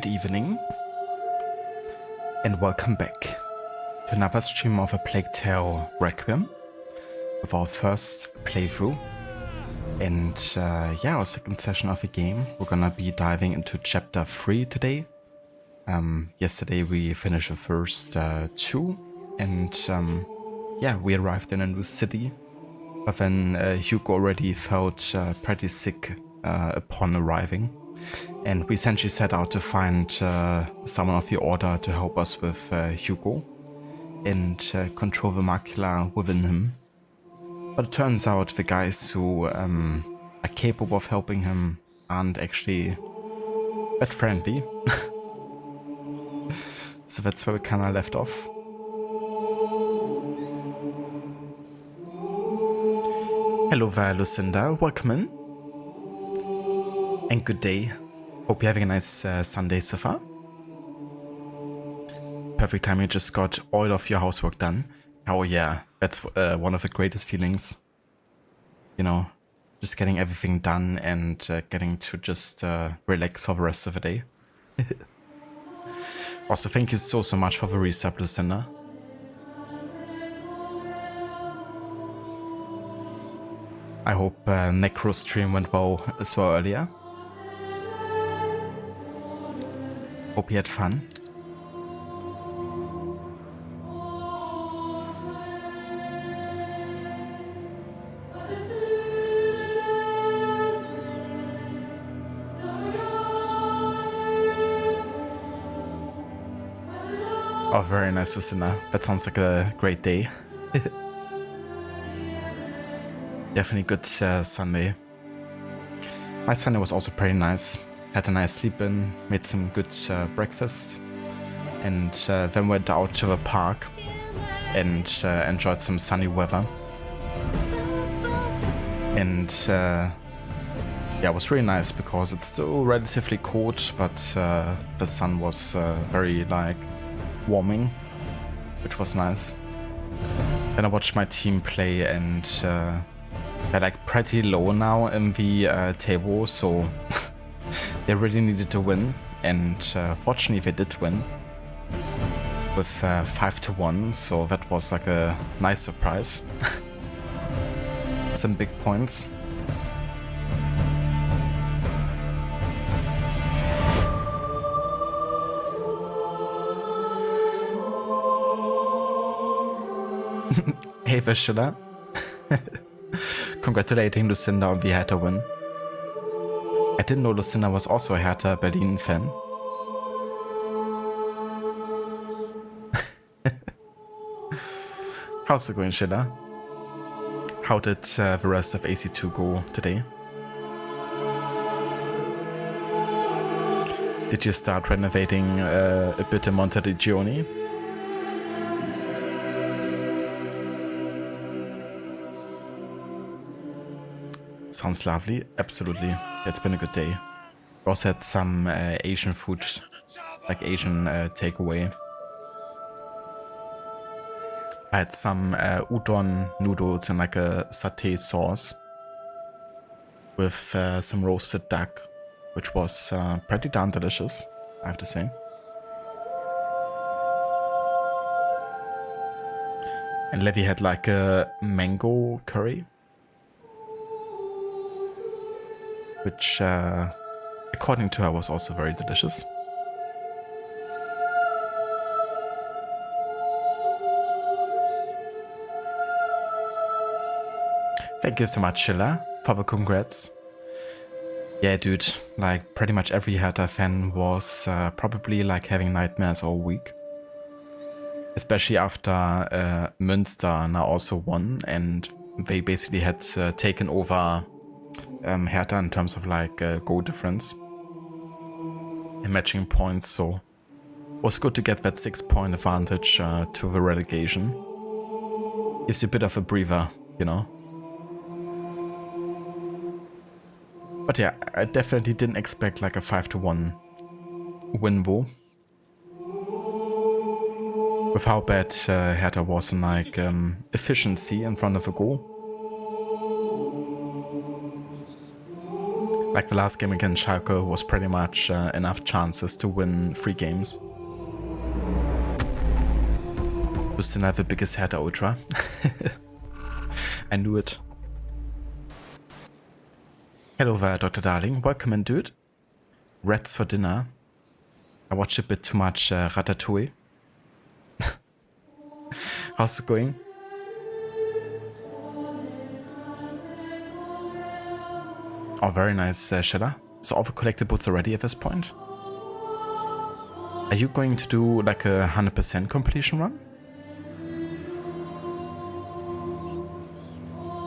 Good evening, and welcome back to another stream of A Plague Tale Requiem with our first playthrough. And yeah, our second session of the game. We're gonna be diving into chapter 3 today. Yesterday we finished the first two, and yeah, we arrived in a new city. But then Hugo already felt pretty sick upon arriving. And we essentially set out to find someone of the Order to help us with Hugo and control the macula within him. But it turns out the guys who are capable of helping him aren't actually that friendly. So that's where we kind of left off. Hello there, Lucinda. Welcome in. And good day. Hope you're having a nice Sunday so far. Perfect time, you just got all of your housework done. Oh yeah, that's one of the greatest feelings. You know, just getting everything done and getting to just relax for the rest of the day. Also, thank you so much for the resub, Lucinda. I hope Necro stream went well as well earlier. Hope you had fun. Oh, very nice, Lucinda. That sounds like a great day. Definitely good Sunday. My Sunday was also pretty nice. Had a nice sleep in, made some good breakfast, and then went out to the park and enjoyed some sunny weather. And yeah, it was really nice because it's still relatively cold, but the sun was very like warming, which was nice. Then I watched my team play, and they're like pretty low now in the table, so they really needed to win, and fortunately they did win with 5-1, so that was like a nice surprise. Some big points. Hey Vishula. Congratulating Lucinda on the Hertha win. I didn't know Lucinda was also a Hertha Berlin fan. How's it going, Schiller? How did the rest of AC2 go today? Did you start renovating a bit in Monteriggioni? Sounds lovely. Absolutely. It's been a good day. We also had some Asian food, like Asian takeaway. I had some udon noodles and like a satay sauce with some roasted duck, which was pretty darn delicious, I have to say. And Levi had like a mango curry, which according to her was also very delicious. Thank you so much, Schiller, for the congrats. Yeah, dude, like pretty much every Hertha fan was probably like having nightmares all week. Especially after Münster now also won, and they basically had taken over Hertha in terms of like goal difference and matching points, so it was good to get that 6-point advantage to the relegation. Gives you a bit of a breather, you know. But yeah, I definitely didn't expect like a 5-1 win though. With how bad Hertha was in like efficiency in front of a goal. Like the last game against Schalke was pretty much enough chances to win 3 games. You still have the biggest head ultra. I knew it. Hello there, Dr. Darling. Welcome in, dude. Rats for dinner. I watch a bit too much Ratatouille. How's it going? Oh, very nice, Shella. So all the collectibles are ready at this point? Are you going to do like a 100% completion run?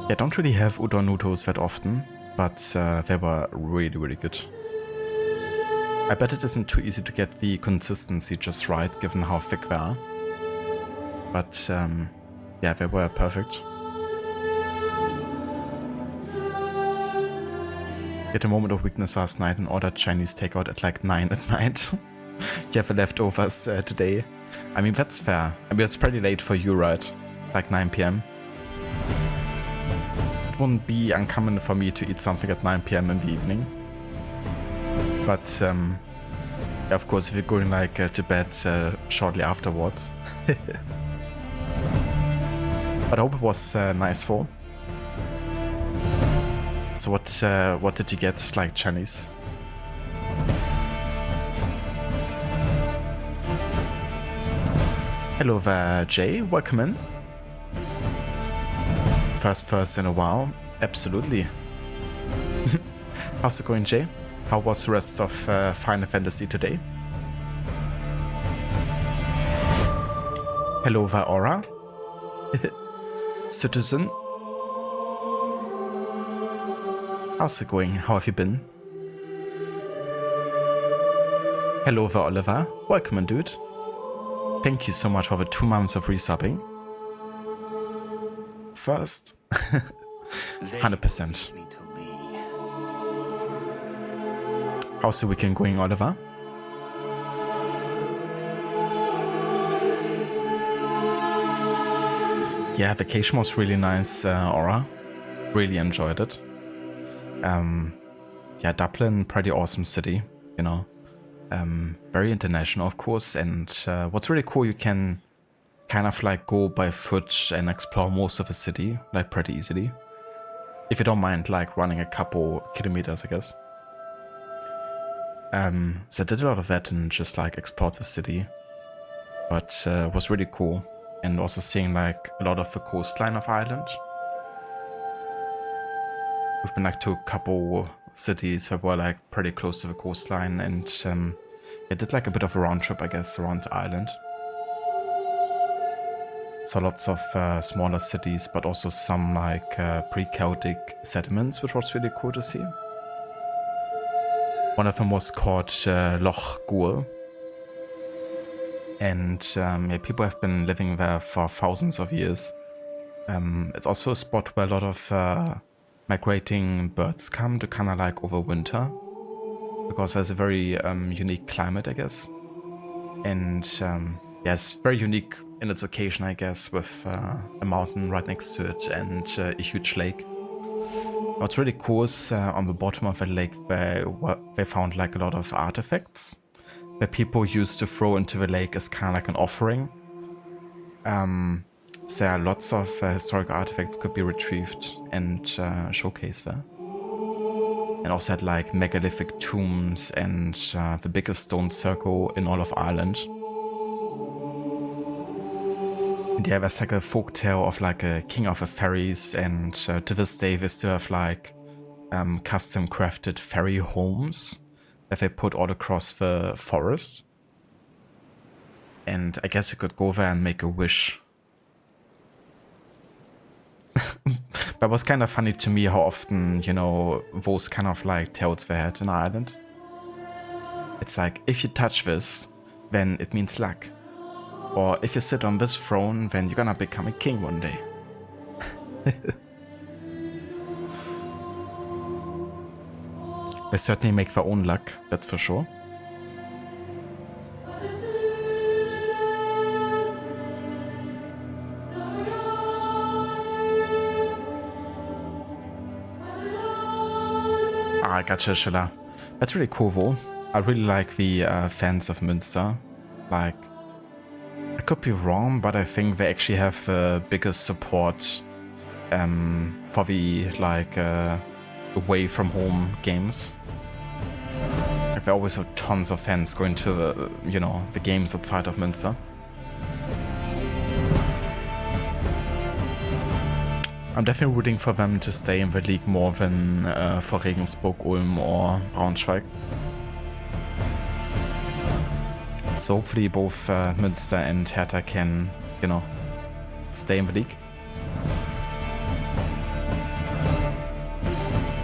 Yeah, I don't really have udon noodles that often, but they were really, really good. I bet it isn't too easy to get the consistency just right, given how thick they are. But yeah, they were perfect. Had a moment of weakness last night and ordered Chinese takeout at like 9 at night. You have the leftovers today. I mean, that's fair. I mean, it's pretty late for you, right? Like 9 PM. It wouldn't be uncommon for me to eat something at 9 PM in the evening. But, yeah, of course, if you're going like to bed shortly afterwards. But I hope it was nice for. So what did you get, like Chinese? Hello there, Jay. Welcome in. First in a while. Absolutely. How's it going, Jay? How was the rest of Final Fantasy today? Hello there, Aura. Citizen. How's it going? How have you been? Hello there, Oliver. Welcome in, dude. Thank you so much for the 2 months of resubbing. First. 100%. How's the weekend going, Oliver? Yeah, vacation was really nice, Aura. Really enjoyed it. Yeah, Dublin, pretty awesome city, you know. Very international, of course, and what's really cool, you can kind of like go by foot and explore most of the city, like pretty easily. If you don't mind like running a couple kilometers, I guess. So I did a lot of that and just like explored the city, but it was really cool. And also seeing like a lot of the coastline of Ireland. We've been like to a couple cities that were like pretty close to the coastline, and I did like a bit of a round trip, I guess, around Ireland. So lots of smaller cities, but also some like pre-Celtic settlements, which was really cool to see. One of them was called Loch Gour. And yeah, people have been living there for thousands of years. It's also a spot where a lot of migrating birds come to kind of like overwinter, because there's a very unique climate, I guess. And yeah, it's very unique in its occasion, I guess, with a mountain right next to it and a huge lake. What's really cool is on the bottom of the lake they found like a lot of artifacts that people used to throw into the lake as kind of like an offering. So yeah, lots of historical artifacts could be retrieved and showcased there. And also had like megalithic tombs and the biggest stone circle in all of Ireland. And yeah, there's like a folk tale of like a king of the fairies, and to this day they still have like custom crafted fairy homes that they put all across the forest. And I guess you could go there and make a wish. But it was kind of funny to me how often, you know, those kind of like tales they had in Ireland. It's like, if you touch this, then it means luck. Or if you sit on this throne, then you're gonna become a king one day. They certainly make their own luck, that's for sure. I gotcha, Schiller. That's really cool, though. I really like the fans of Münster. Like, I could be wrong, but I think they actually have the biggest support for the, like, away from home games. Like, there always have tons of fans going to the, you know, the games outside of Münster. I'm definitely rooting for them to stay in the league more than for Regensburg, Ulm or Braunschweig. So hopefully both Münster and Hertha can, you know, stay in the league.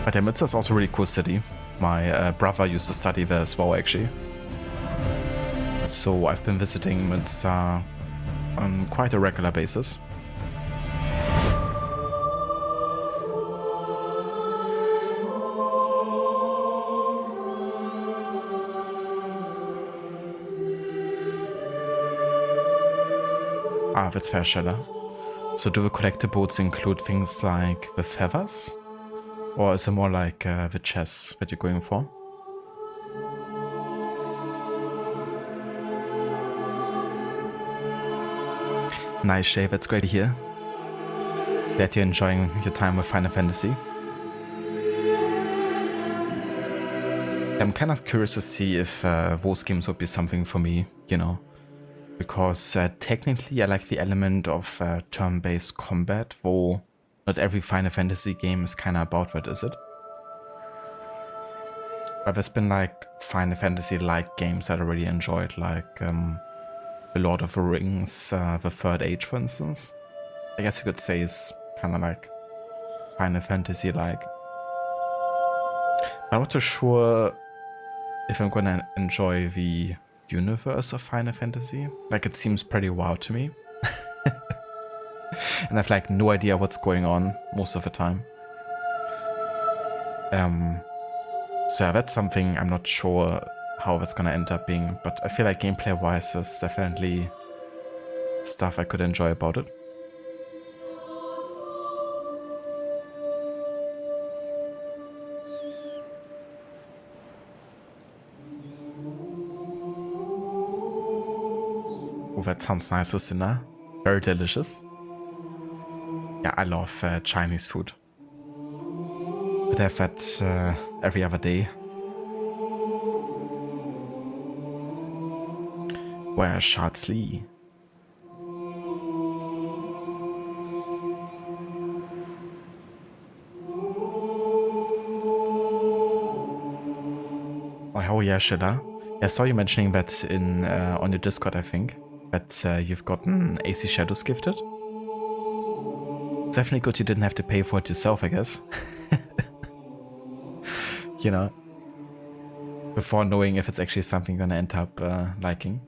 But yeah, Münster is also a really cool city. My brother used to study there as well, actually. So I've been visiting Münster on quite a regular basis. Ah, that's fair, Scheller. So do the collectibles include things like the feathers? Or is it more like the chess that you're going for? Nice, Shay, that's great to hear. Glad you're enjoying your time with Final Fantasy. I'm kind of curious to see if those games would be something for me, you know. Because technically I like the element of turn-based combat, though not every Final Fantasy game is kind of about that, is it? But there's been like Final Fantasy-like games that I really enjoyed, like The Lord of the Rings, The Third Age, for instance. I guess you could say is kind of like Final Fantasy-like. I'm not too sure if I'm gonna enjoy the universe of Final Fantasy. Like, it seems pretty wild to me. And I've like no idea what's going on most of the time. So yeah, that's something I'm not sure how that's gonna end up being, but I feel like gameplay wise there's definitely stuff I could enjoy about it. Oh, that sounds nice, Lucinda. Very delicious. Yeah, I love Chinese food. Could have that every other day. Where's Charles Lee? Oh yeah, Shida. Yeah, I saw you mentioning that in on your Discord, I think. That you've gotten AC Shadows gifted. Definitely good you didn't have to pay for it yourself, I guess. You know, before knowing if it's actually something you're gonna end up liking.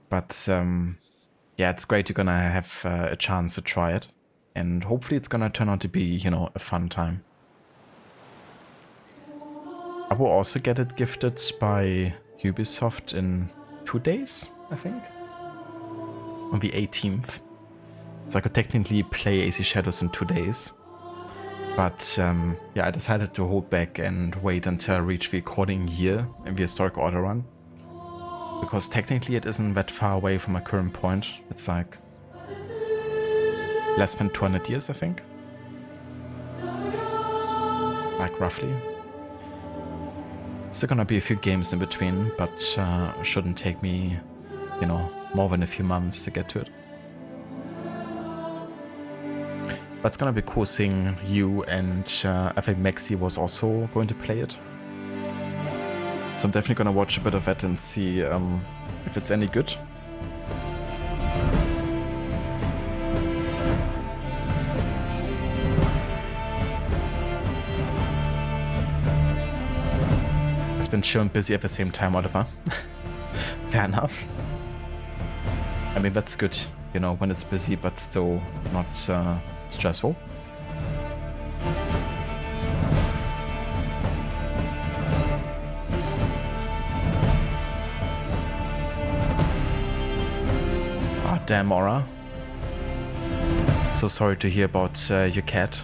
But yeah, it's great you're gonna have a chance to try it. And hopefully it's gonna turn out to be, you know, a fun time. I will also get it gifted by Ubisoft in 2 days, I think. On the 18th. So I could technically play AC Shadows in 2 days. But yeah, I decided to hold back and wait until I reach the recording year in the historic order run. Because technically it isn't that far away from my current point. It's like less than 200 years, I think. Like roughly. Still gonna be a few games in between, but shouldn't take me, you know, more than a few months to get to it. But it's gonna be cool seeing you, and I think Maxi was also going to play it. So I'm definitely gonna watch a bit of it and see if it's any good. It's been chill and busy at the same time, Oliver. Fair enough. I mean, that's good, you know, when it's busy but still not stressful. Ah, damn, Aura. So sorry to hear about your cat.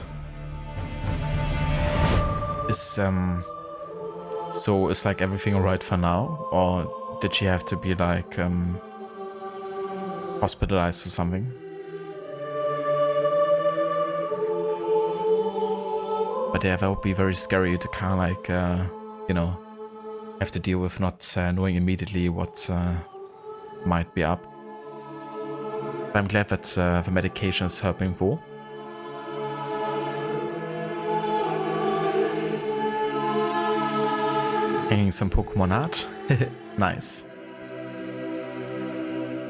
So is like everything alright for now, or did she have to be like hospitalized or something? But yeah, that would be very scary to kind of like, you know, have to deal with not knowing immediately what might be up. But I'm glad that the medication is helping though. Hanging some Pokemon art. Nice.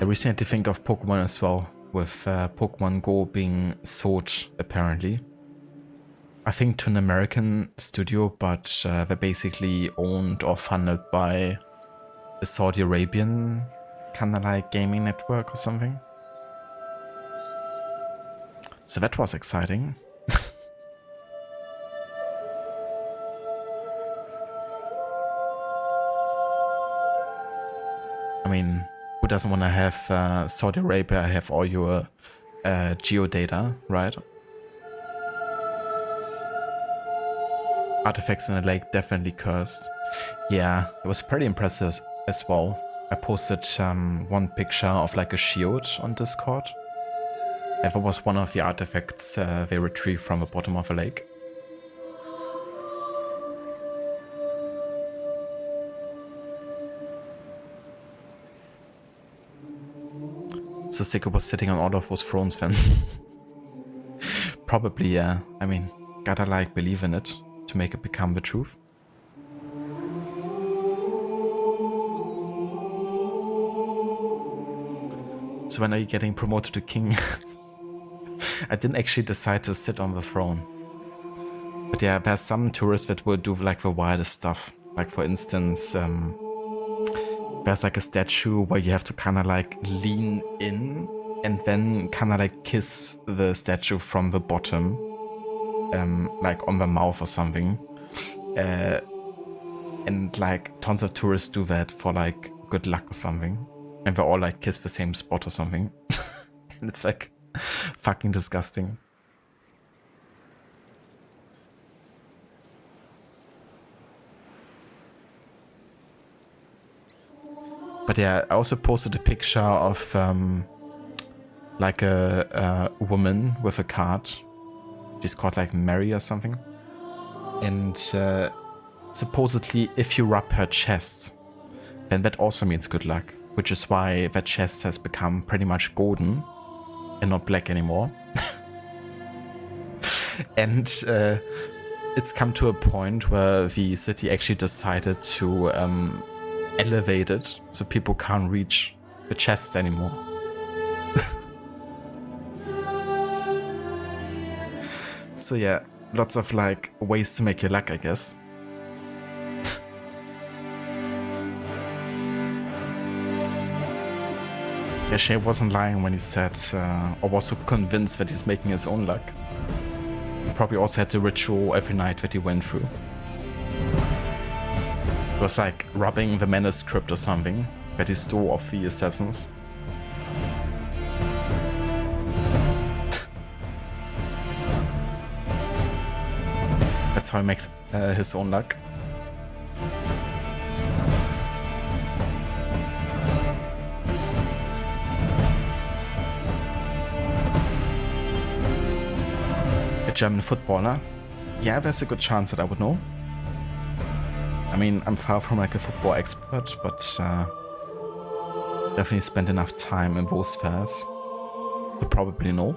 I recently had to think of Pokemon as well, with Pokemon Go being sold apparently. I think to an American studio, but they're basically owned or funded by the Saudi Arabian kind of like gaming network or something. So that was exciting. I mean, who doesn't want to have Saudi Arabia have all your geodata, right? Artifacts in the lake definitely cursed. Yeah, it was pretty impressive as well. I posted one picture of like a shield on Discord. And that was one of the artifacts they retrieved from the bottom of a lake. So Sicko was sitting on all of those thrones then. Probably, yeah. I mean, gotta like believe in it to make it become the truth. So when are you getting promoted to king? I didn't actually decide to sit on the throne. But yeah, there's some tourists that will do like the wildest stuff. Like for instance, there's like a statue where you have to kind of like lean in and then kind of like kiss the statue from the bottom, like on the mouth or something. And like tons of tourists do that for like good luck or something. And they all like kiss the same spot or something. And it's like fucking disgusting. But yeah, I also posted a picture of like a woman with a card. She's called like Mary or something. And supposedly if you rub her chest, then that also means good luck. Which is why that chest has become pretty much golden and not black anymore. And it's come to a point where the city actually decided to elevate it so people can't reach the chest anymore. So yeah, lots of like ways to make your luck, I guess. Yeah, Shay wasn't lying when he said, or was so convinced that he's making his own luck. He probably also had the ritual every night that he went through. It was like robbing the manuscript or something that he stole off the assassins. That's how he makes his own luck. A German footballer? Yeah, there's a good chance that I would know. I mean, I'm far from like a football expert, but definitely spent enough time in those fairs to probably know.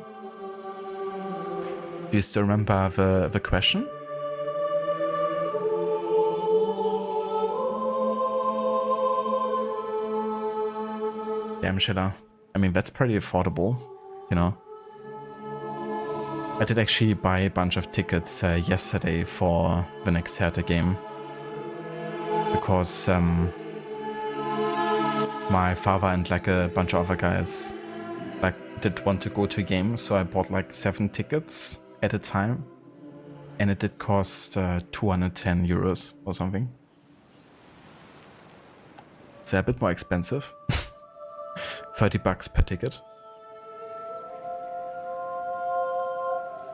Do you still remember the question? Damn, Schiller. I mean, that's pretty affordable, you know. I did actually buy a bunch of tickets yesterday for the next Hertha game. Because my father and like a bunch of other guys like did want to go to a game, so I bought like 7 tickets at a time, and it did cost 210 euros or something. So a bit more expensive. 30 bucks per ticket.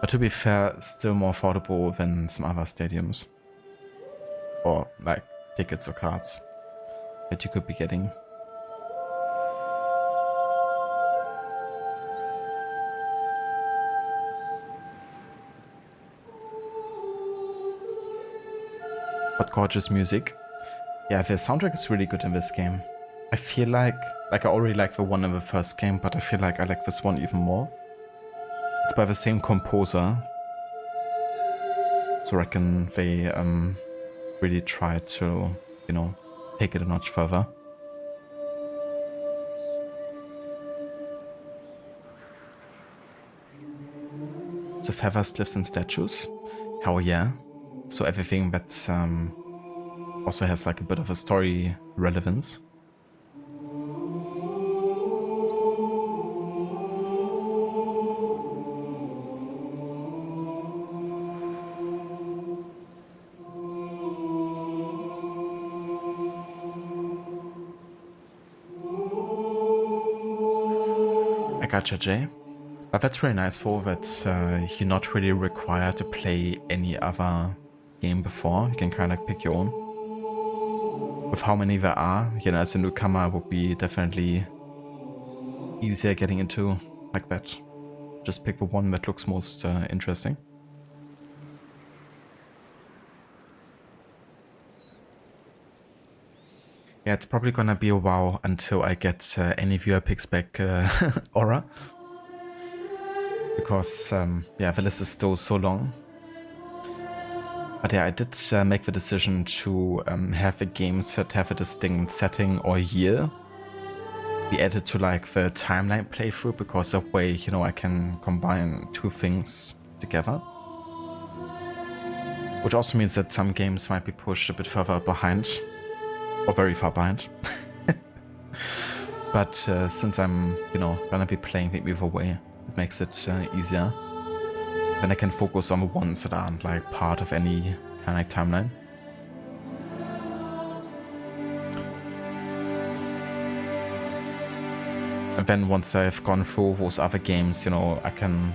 But to be fair, still more affordable than some other stadiums. or like tickets or cards that you could be getting. But gorgeous music. Yeah, the soundtrack is really good in this game. I feel like I already like the one in the first game, but I feel like I like this one even more. It's by the same composer. So I reckon they really tried to, you know, take it a notch further. So feathers, glyphs and statues. Hell yeah. So everything that also has like a bit of a story relevance. I gotcha, Jay. But that's really nice for that you're not really required to play any other game before. You can kind of pick your own. With how many there are, you know, as a newcomer, it would be definitely easier getting into like that. Just pick the one that looks most interesting. Yeah, it's probably gonna be a while until I get any viewer picks back Aura. Because, yeah, the list is still so long. But yeah, I did make the decision to have the games that have a distinct setting or year be added to like the timeline playthrough, because that way, you know, I can combine two things together. Which also means that some games might be pushed a bit further behind, or very far behind. But since I'm, you know, gonna be playing them either way, it makes it easier. Then I can focus on the ones that aren't like part of any kind of like timeline. And then once I've gone through those other games, you know, I can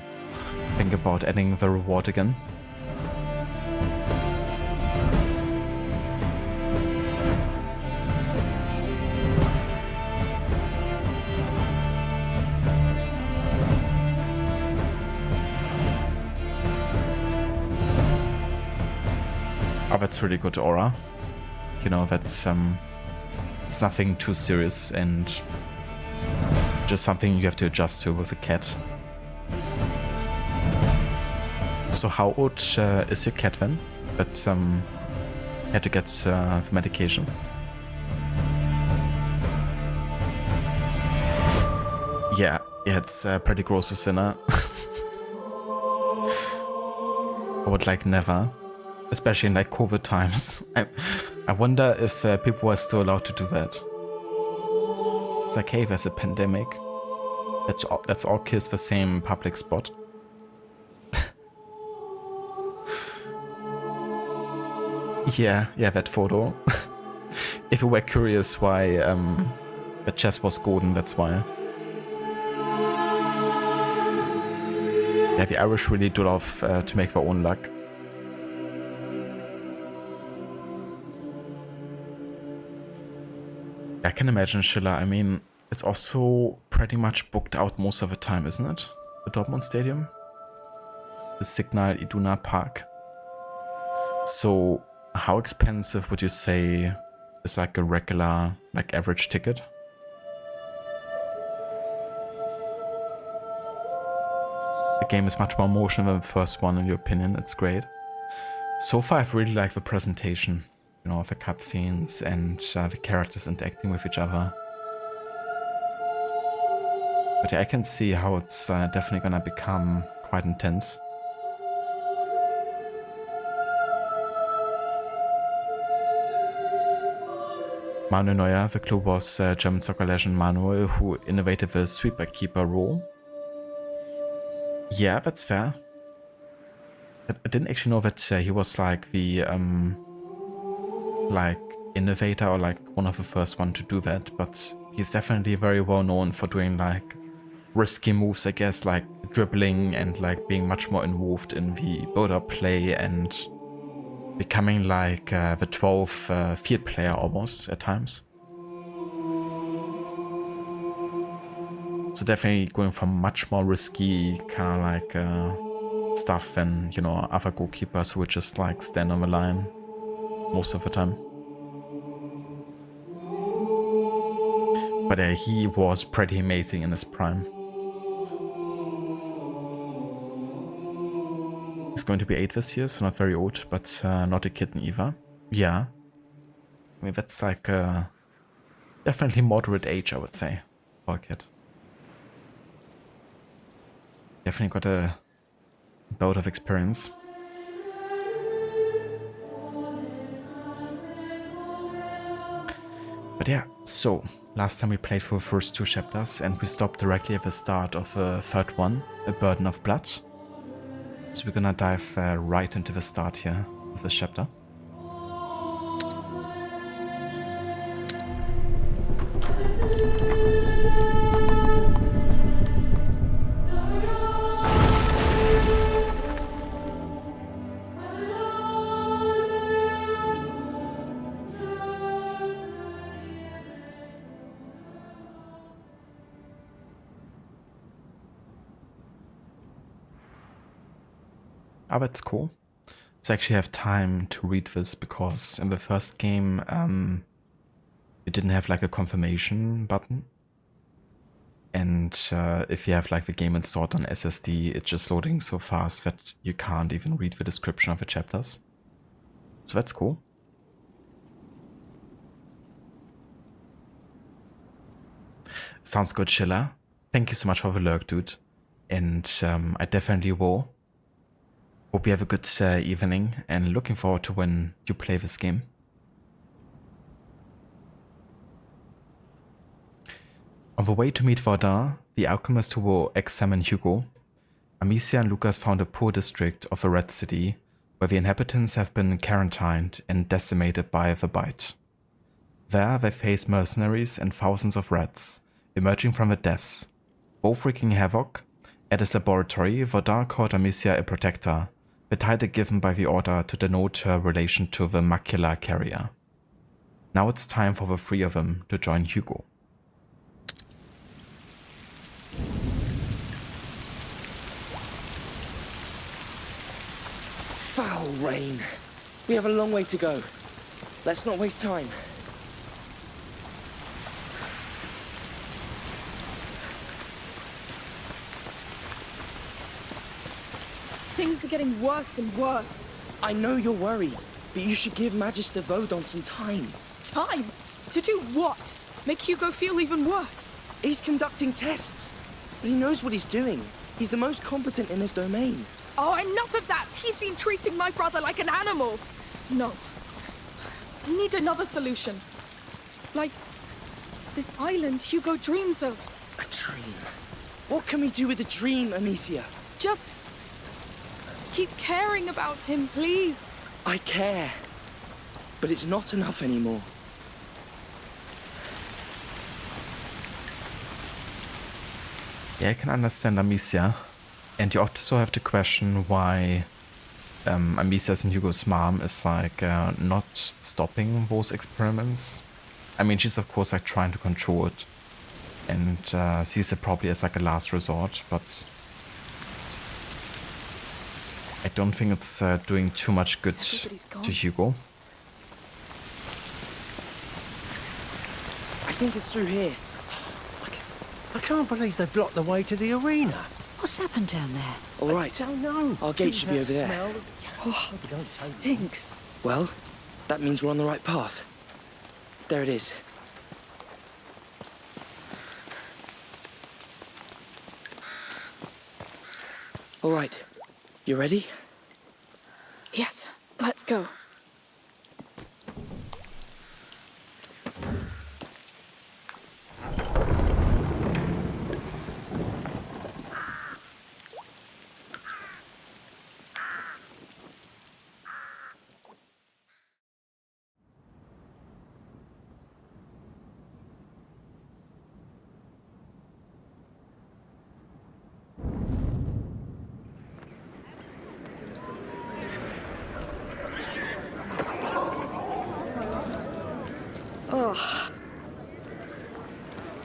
think about adding the reward again. Oh, that's really good, Aura. You know, that's it's nothing too serious and just something you have to adjust to with a cat. So how old is your cat then? That had to get the medication. Yeah, it's pretty gross, a sinner. I would like never. Especially in like COVID times. I wonder if people are still allowed to do that. It's like, hey, there's a pandemic. Let's all kiss the same public spot. yeah, that photo. If you were curious why the chest was golden, that's why. Yeah, the Irish really do love to make their own luck. I can imagine Schiller. I mean, it's also pretty much booked out most of the time, isn't it? The Dortmund Stadium? The Signal Iduna Park. So, how expensive would you say is like a regular, like average ticket? The game is much more emotional than the first one, in your opinion. It's great. So far, I've really liked the presentation. You know, the cutscenes and the characters interacting with each other. But yeah, I can see how it's definitely gonna become quite intense. Manuel Neuer, the clue was German soccer legend Manuel, who innovated the sweeper keeper role. Yeah, that's fair. I didn't actually know that he was like the like innovator or like one of the first one to do that, but he's definitely very well known for doing like risky moves, I guess, like dribbling and like being much more involved in the build-up play and becoming like the 12th field player almost at times. So definitely going for much more risky kind of like stuff than, you know, other goalkeepers who would just like stand on the line most of the time. But he was pretty amazing in his prime. He's going to be 8 this year, so not very old, but not a kitten either. Yeah. I mean, that's like definitely moderate age, I would say, for a kid. Definitely got a bout of experience. But yeah, so last time we played for the first 2 chapters and we stopped directly at the start of the third one, A Burden of Blood. So we're gonna dive right into the start here of this chapter. Ah, that's cool. So I actually have time to read this because in the first game, you didn't have like a confirmation button. And if you have like the game installed on SSD, it's just loading so fast that you can't even read the description of the chapters. So that's cool. Sounds good, Schiller. Thank you so much for the lurk, dude. And I definitely will. Hope you have a good evening and looking forward to when you play this game. On the way to meet Vaudin, the alchemist who will examine Hugo, Amicia and Lucas found a poor district of the Red City where the inhabitants have been quarantined and decimated by the bite. There they face mercenaries and thousands of rats emerging from the depths, both wreaking havoc. At his laboratory, Vaudin called Amicia a protector, the title given by the order to denote her relation to the macular carrier. Now it's time for the 3 of them to join Hugo. Foul rain. We have a long way to go. Let's not waste time. Things are getting worse and worse. I know you're worried, but you should give Magister Vaudin some time. Time? To do what? Make Hugo feel even worse? He's conducting tests, but he knows what he's doing. He's the most competent in his domain. Oh, enough of that! He's been treating my brother like an animal! No. We need another solution. Like this island Hugo dreams of. A dream? What can we do with a dream, Amicia? Just keep caring about him, please. I care, but it's not enough anymore. Yeah, I can understand Amicia. And you also have to question why Amicia's and Hugo's mom is like not stopping those experiments. I mean, she's of course like trying to control it and sees it probably as like a last resort, but I don't think it's doing too much good to Hugo. I think it's through here. I can't believe they blocked the way to the arena. What's happened down there? All right. I don't know. Our gate should be over there. Smell? Oh, it stinks. Well, that means we're on the right path. There it is. All right. You ready? Yes, let's go.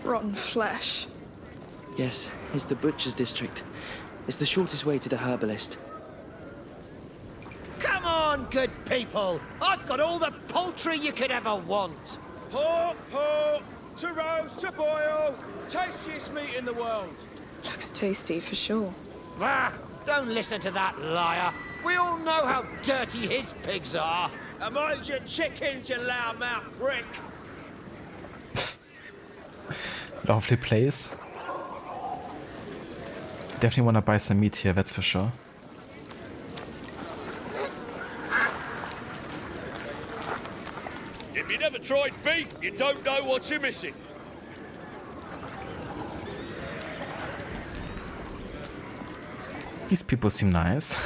Rotten flesh. Yes, it's the butcher's district. It's the shortest way to the herbalist. Come on, good people! I've got all the poultry you could ever want! Pork, to roast, to boil. Tastiest meat in the world. Looks tasty for sure. Ah, don't listen to that liar. We all know how dirty his pigs are. And mind your chickens, you loudmouth prick. Lovely place. Definitely want to buy some meat here, that's for sure. If you never tried beef, you don't know what you're missing. These people seem nice.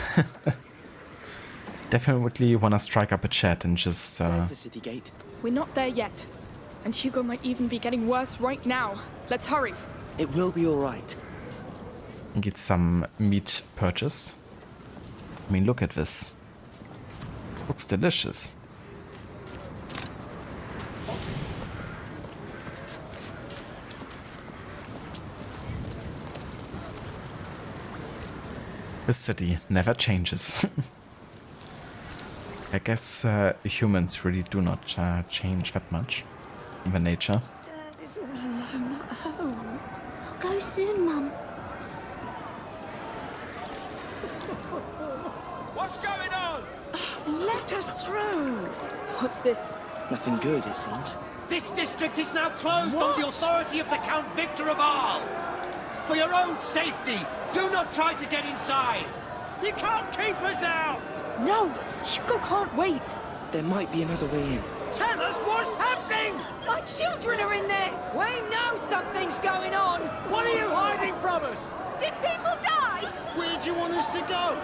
Definitely want to strike up a chat and just... There's the city gate. We're not there yet. And Hugo might even be getting worse right now. Let's hurry. It will be all right. get some meat purchase. I mean, look at this. Looks delicious. This city never changes. I guess humans really do not change that much. Even nature. Dad is all alone at home. I'll go soon, Mum. What's going on? Let us through! What's this? Nothing good, it seems. This district is now closed on the authority of the Count Victor of Arles. For your own safety, do not try to get inside. You can't keep us out! No! Hugo can't wait! There might be another way in. Tell us what's happening! My children are in there! We know something's going on! What are you hiding from us? Did people die? Where do you want us to go?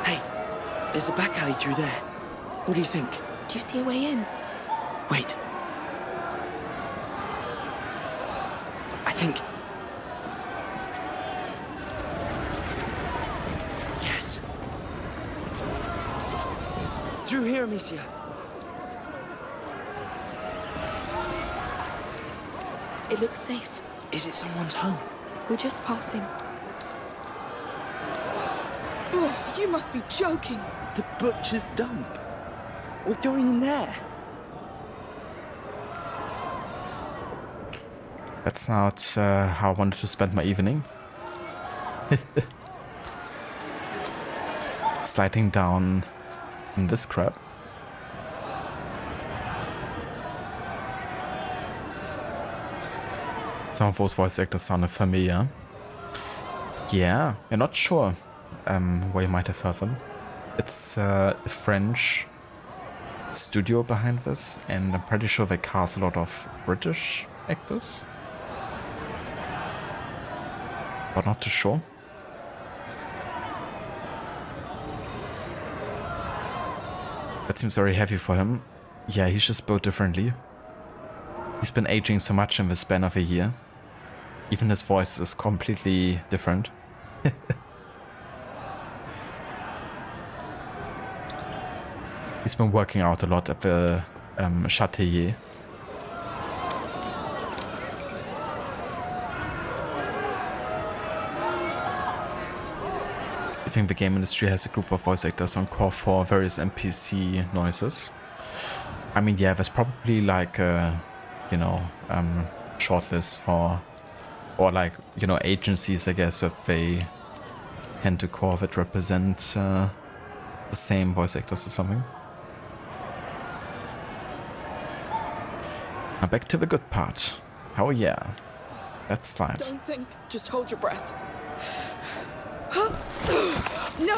Hey, there's a back alley through there. What do you think? Do you see a way in? Wait. I think... Yes. Through here, Amicia. It looks safe. Is it someone's home? We're just passing. Oh, you must be joking. The butcher's dump. We're going in there. That's not how I wanted to spend my evening. Sliding down in this crap. Some of those voice actors sounded familiar. Yeah, we're not sure where you might have heard them. It's a French studio behind this, and I'm pretty sure they cast a lot of British actors. But not too sure. That seems very heavy for him. Yeah, he's just built differently. He's been aging so much in the span of a year. Even his voice is completely different. He's been working out a lot at the Châtelet. I think the game industry has a group of voice actors on call for various NPC noises. I mean, yeah, there's probably like a, you know, shortlist for, or like, you know, agencies, I guess, that they tend to call that represent the same voice actors or something. Now back to the good part. Oh yeah, that slide. Don't think, just hold your breath. No!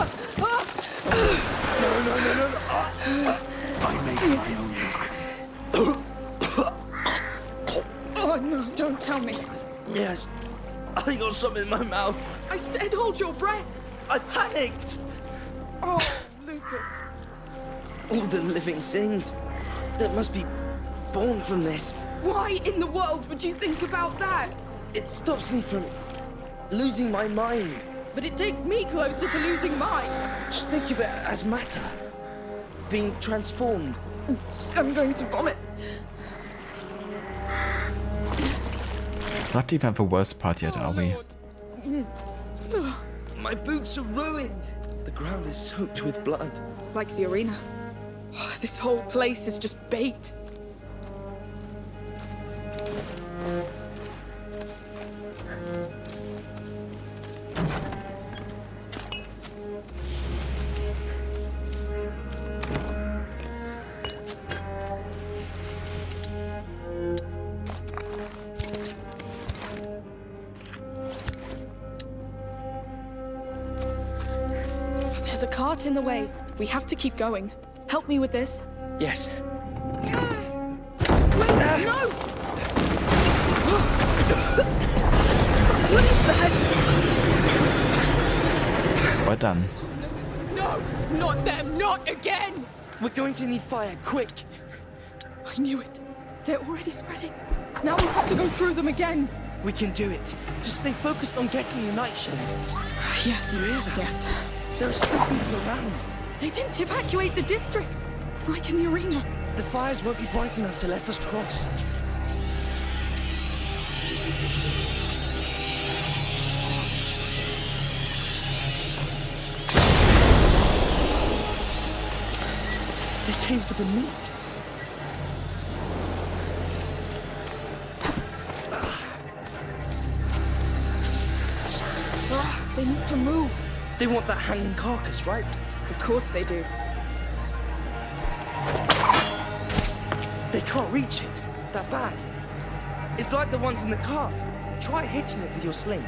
I made my own luck. Oh no, don't tell me. Yes. I got something in my mouth. I said hold your breath. I panicked. Oh, Lucas. All the living things. There must be born from this. Why in the world would you think about that? It stops me from losing my mind. But it takes me closer to losing mine. Just think of it as matter. Being transformed. I'm going to vomit. Not even the worst part yet, are we? My boots are ruined. The ground is soaked with blood. Like the arena. Oh, this whole place is just bait. There's a cart in the way. We have to keep going. Help me with this. Yes. Wait, no! What is that? Well done. No, not them, not again! We're going to need fire, quick. I knew it. They're already spreading. Now we'll have to go through them again. We can do it. Just stay focused on getting the nightshade. Yes, yes. There are still people around. They didn't evacuate the district. It's like in the arena. The fires won't be bright enough to let us cross. They came for the meat. They need to move. They want that hanging carcass, right? Of course they do. They can't reach it. That bad. It's like the ones in the cart. Try hitting it with your sling.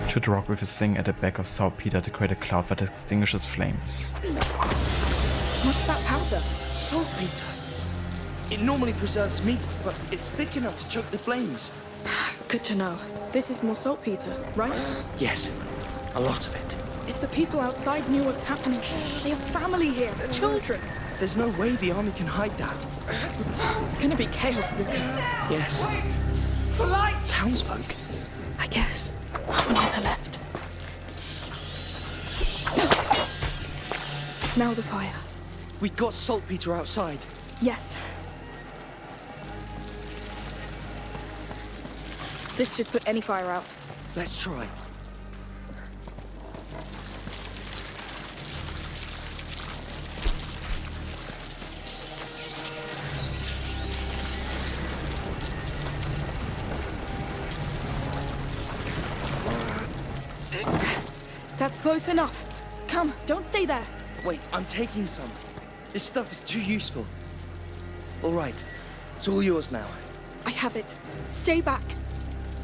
Shoot a rock with a sling at the back of saltpeter to create a cloud that extinguishes flames. What's that powder? Saltpeter. It normally preserves meat, but it's thick enough to choke the flames. Good to know. This is more saltpeter, right? Yes, a lot of it. If the people outside knew what's happening, they have family here, children. There's no way the army can hide that. It's gonna be chaos, Lucas. Yes. For light! Townsfolk. I guess. On the left. Now the fire. We got saltpeter outside. Yes. This should put any fire out. Let's try. That's close enough. Come, don't stay there. Wait, I'm taking some. This stuff is too useful. All right, it's all yours now. I have it. Stay back.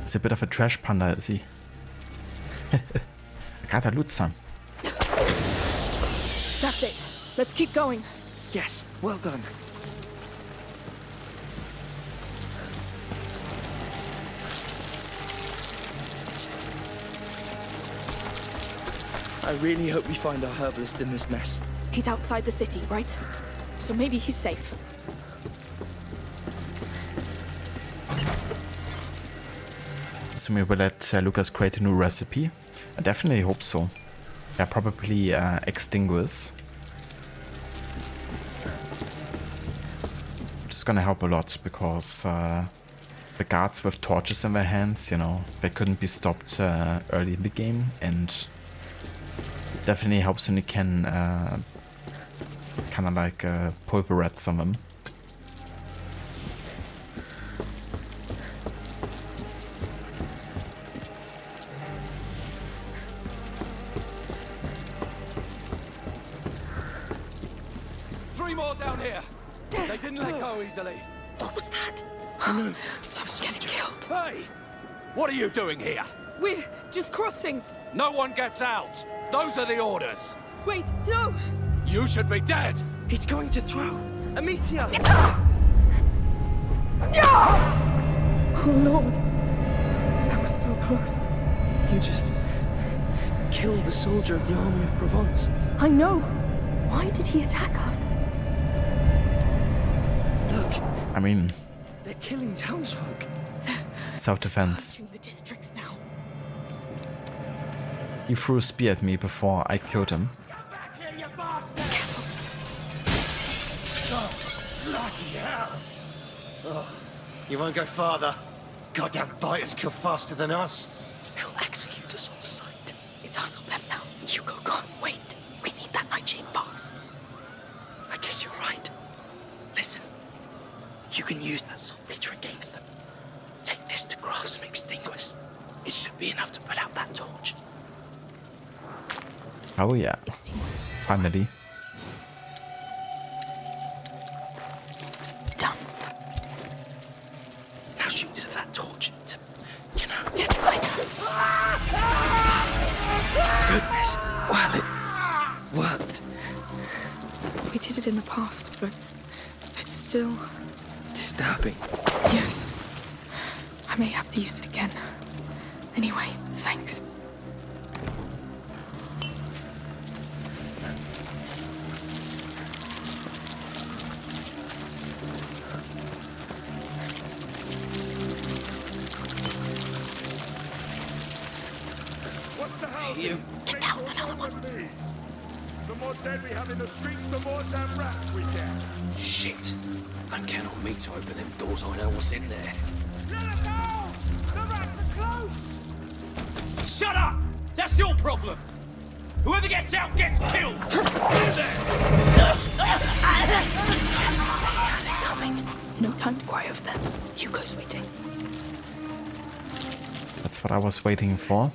It's a bit of a trash panda, is he? I gotta loot some. That's it. Let's keep going. Yes, well done. I really hope we find our herbalist in this mess. He's outside the city, right? So maybe he's safe. So maybe we'll let Lucas create a new recipe. I definitely hope so. Yeah, probably extinguish. Which is gonna help a lot because the guards with torches in their hands, you know, they couldn't be stopped early in the game, and definitely helps when you can kind of like pulverize some of them. More down here. They didn't let go easily. What was that? Someone's getting killed. Hey! What are you doing here? We're just crossing. No one gets out. Those are the orders. Wait, no! You should be dead. He's going to throw. Amicia! Oh, Lord. That was so close. You just killed a soldier of the army of Provence. I know. Why did he attack us? I mean, They're killing townsfolk. self-defense. The districts now. He threw a spear at me before I killed him. You won't go farther. Goddamn biters kill faster than us. They'll execute us on sight. It's us or them now. Hugo can't wait. We need that nightshade pass. I guess you're right. Listen, you can use that saltpeter against them. Take this to craft some extinguish. It should be enough to put out that torch. Oh yeah, finally. Done. Now shoot it at that torch to, you know. Goodness. Well, it worked. We did it in the past, but it's still... Disturbing. Yes. I may have to use it again. Anyway, thanks. What's the hell? You. Get down, another one. The more dead we have in the streets, the more damn rats we get. Shit. Don't count on me to open them doors. I know what's in there. Let us go! The rats are close! Shut up! That's your problem! Whoever gets out gets killed! In there! Coming. No time to cry over them. Hugo's waiting. That's what I was waiting for.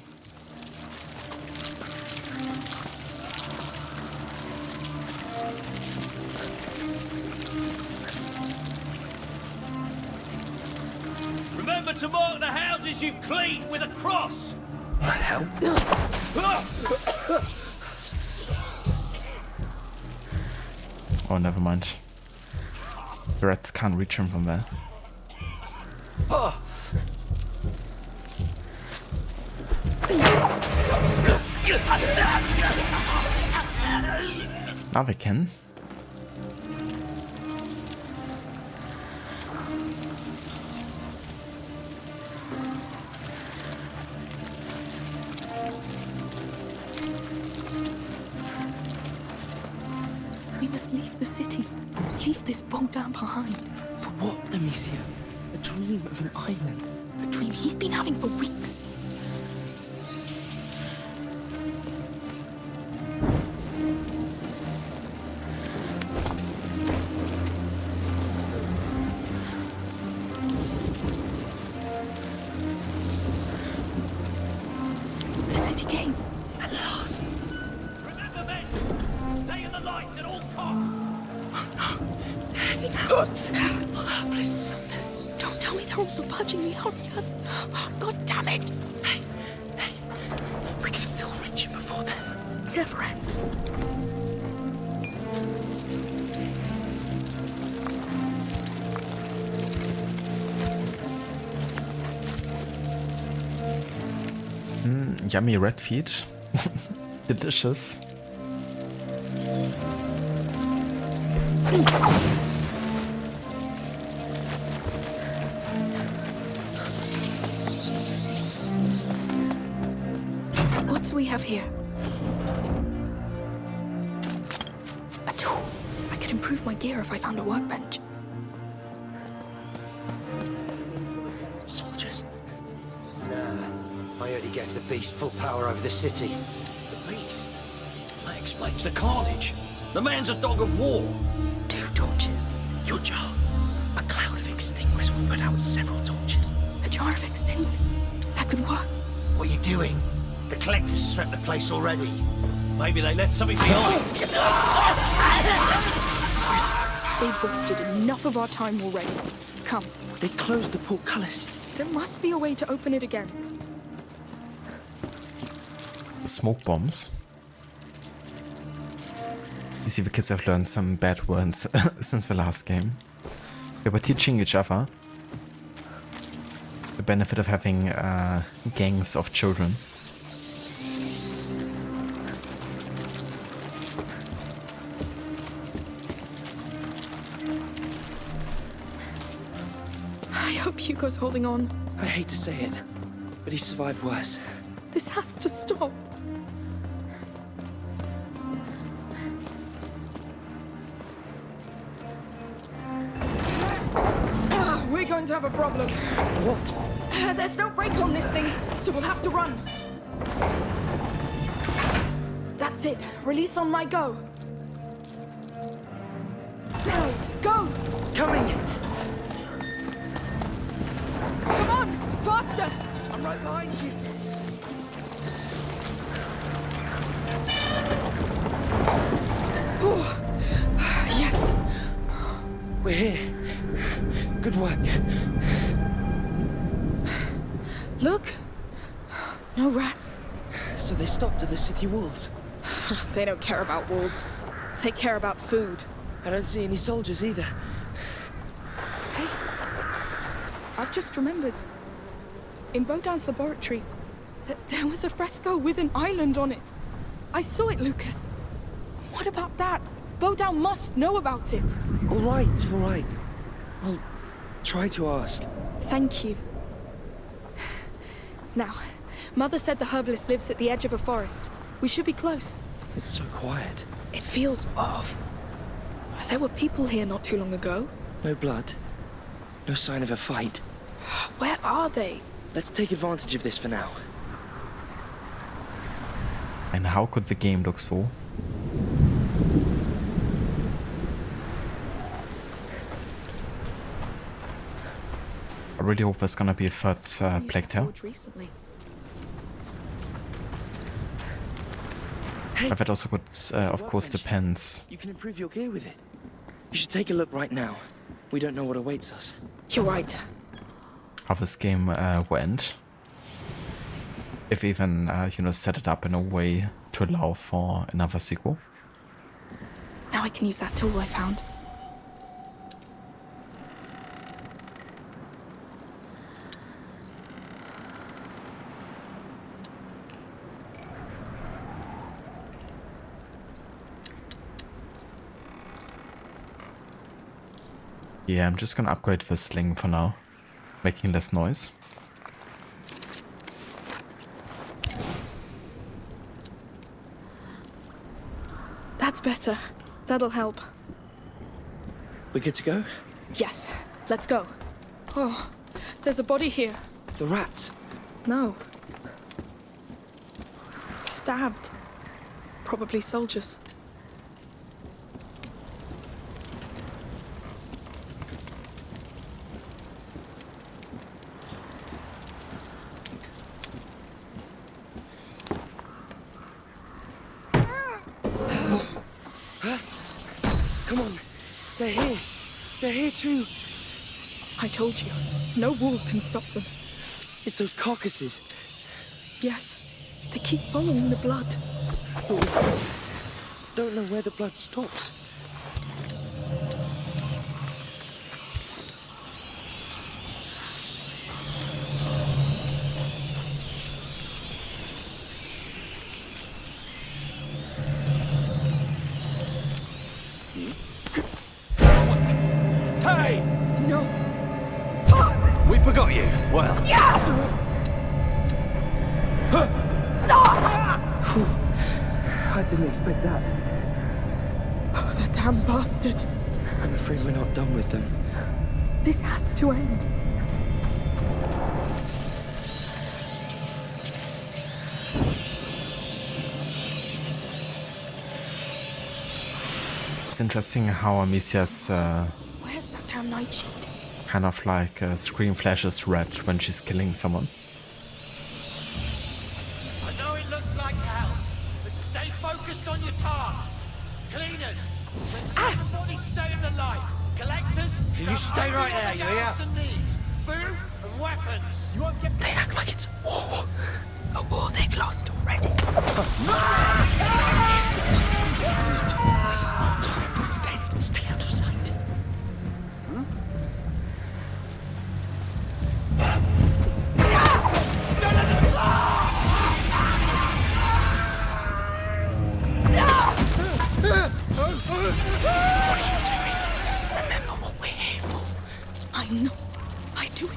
Remember to mark the houses you've cleaned with a cross! The hell? Oh, never mind. The rats can't reach him from there. Now they can. We must leave the city. Leave this Voldan behind. For what, Amicia? A dream of an island. A dream he's been having for weeks. The city came. At last. Remember men! Stay in the light at all costs! They're heading out. Please. Don't tell me they're also punching the outskirts. Oh, God damn it. Hey. We can still reach him before then. Never ends. Yummy red feet. Delicious. What do we have here? A tool. I could improve my gear if I found a workbench. Soldiers. I heard he gave the beast full power over the city. The beast? That explains the carnage. The man's a dog of war. 2 torches. Your jar. A cloud of extinguish will put out several torches. A jar of extinguish. That could work. What are you doing? The collectors swept the place already. Maybe they left something behind. They've wasted enough of our time already. Come. They closed the portcullis. There must be a way to open it again. Smoke bombs. You see, the kids have learned some bad words since the last game. They were teaching each other the benefit of having gangs of children. I hope Hugo's holding on. I hate to say it, but he survived worse. This has to stop. We're going to have a problem. What? There's no brake on this thing, so we'll have to run. That's it. Release on my go. Go! Coming! Come on! Faster! I'm right behind you. Yes! We're here. Good work. Look! No rats. So they stopped at the city walls. They don't care about walls. They care about food. I don't see any soldiers either. Hey, I've just remembered. In Baudin's laboratory, there was a fresco with an island on it. I saw it, Lucas. What about that? Baudin must know about it. All right, all right. I'll try to ask. Thank you. Now, Mother said the herbalist lives at the edge of a forest. We should be close. It's so quiet. It feels off. There were people here not too long ago. No blood. No sign of a fight. Where are they? Let's take advantage of this for now. And how could the game look so? I really hope there's gonna be a third Plague Tale. Recently. Hey, But that also could, of course, depends. you can improve your gear with it. You should take a look right now. We don't know what awaits us. You're right. How this game went. If even, you know, set it up in a way to allow for another sequel. Now I can use that tool I found. Yeah, I'm just gonna upgrade the sling for now, making less noise. That's better. That'll help. We're good to go? Yes, let's go. Oh, there's a body here. The rats. No. Stabbed. Probably soldiers. Come on. They're here. They're here too. I told you, no wall can stop them. It's those carcasses. Yes, they keep following the blood. But we don't know where the blood stops. Hey! No. We forgot you. Well. I didn't expect that. Oh, that damn bastard. I'm afraid we're not done with them. This has to end. It's interesting how Amicia's Where's that damn nightshade? kind of like screen flashes red when she's killing someone. I know it looks like hell, but stay focused on your tasks. Cleaners, when the bodies stay in the light. Collectors, You stay right there, you hear? needs food and weapons. You won't get They act like it's war. A war they've lost already. This is no time for revenge. Stay out of sight. I know. I do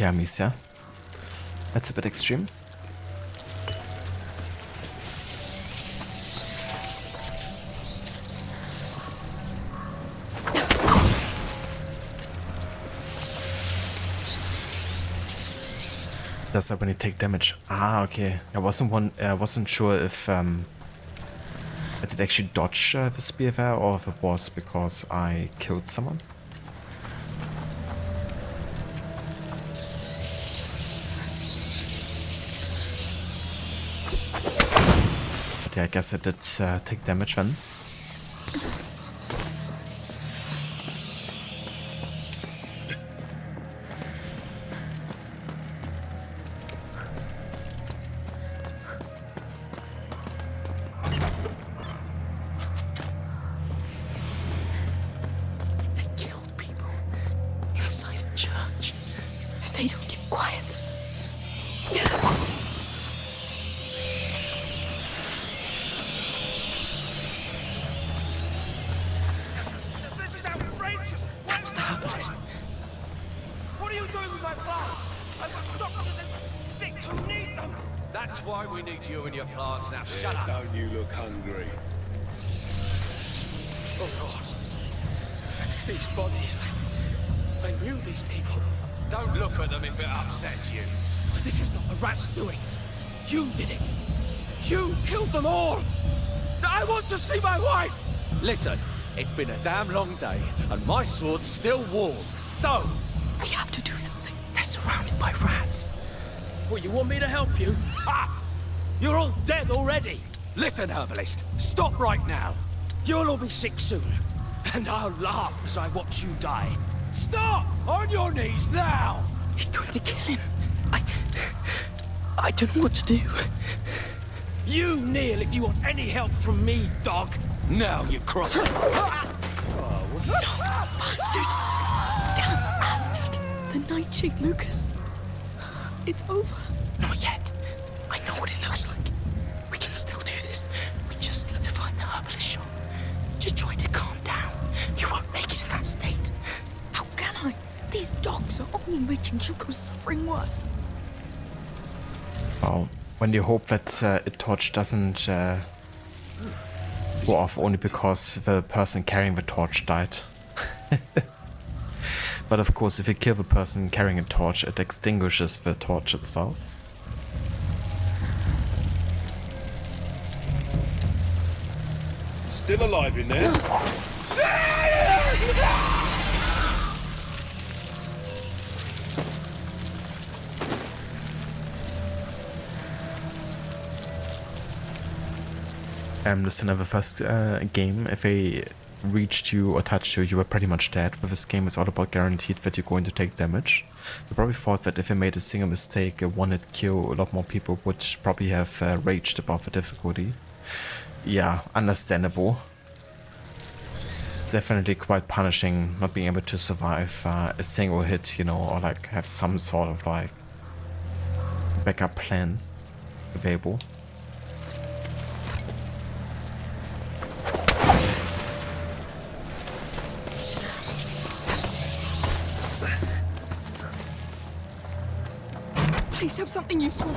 Hermes, yeah? That's a bit extreme. Does that when you take damage? Ah, okay. I wasn't sure if I did actually dodge the spear there, or if it was because I killed someone. But yeah, I guess I did take damage then. That's why we need you and your plants now. Shut up. Don't you look hungry? Oh, Lord. These bodies. I knew these people. Don't look at them if it upsets you. But this is not the rat's doing. You did it. You killed them all. I want to see my wife. Listen, it's been a damn long day, and my sword's still warm, so... We have to do something. They're surrounded by rats. Well, you want me to help you? Ha! You're all dead already. Listen, herbalist, stop right now. You'll all be sick soon. And I'll laugh as I watch you die. Stop! On your knees now! He's going to kill him. I don't know what to do. You kneel if you want any help from me, dog. Now you cross. Bastard! Damn bastard! The nightshade, Lucas. It's over. Not yet. I know what it looks like. We can still do this. We just need to find the herbalist shop. Just try to calm down. You won't make it in that state. How can I? These dogs are only making Yuko's suffering worse. Well, when you hope that a torch doesn't go off only because the person carrying the torch died. But of course, if you kill the person carrying a torch, it extinguishes the torch itself. Still alive in there? Listen, in the first game, if they reached you or touched you, you were pretty much dead. But this game is all about guaranteed that you're going to take damage. I probably thought that if I made a single mistake, a one-hit kill, a lot more people would probably have raged above the difficulty. Yeah, understandable. It's definitely quite punishing not being able to survive a single hit, you know, or like have some sort of like backup plan available. Please have something useful.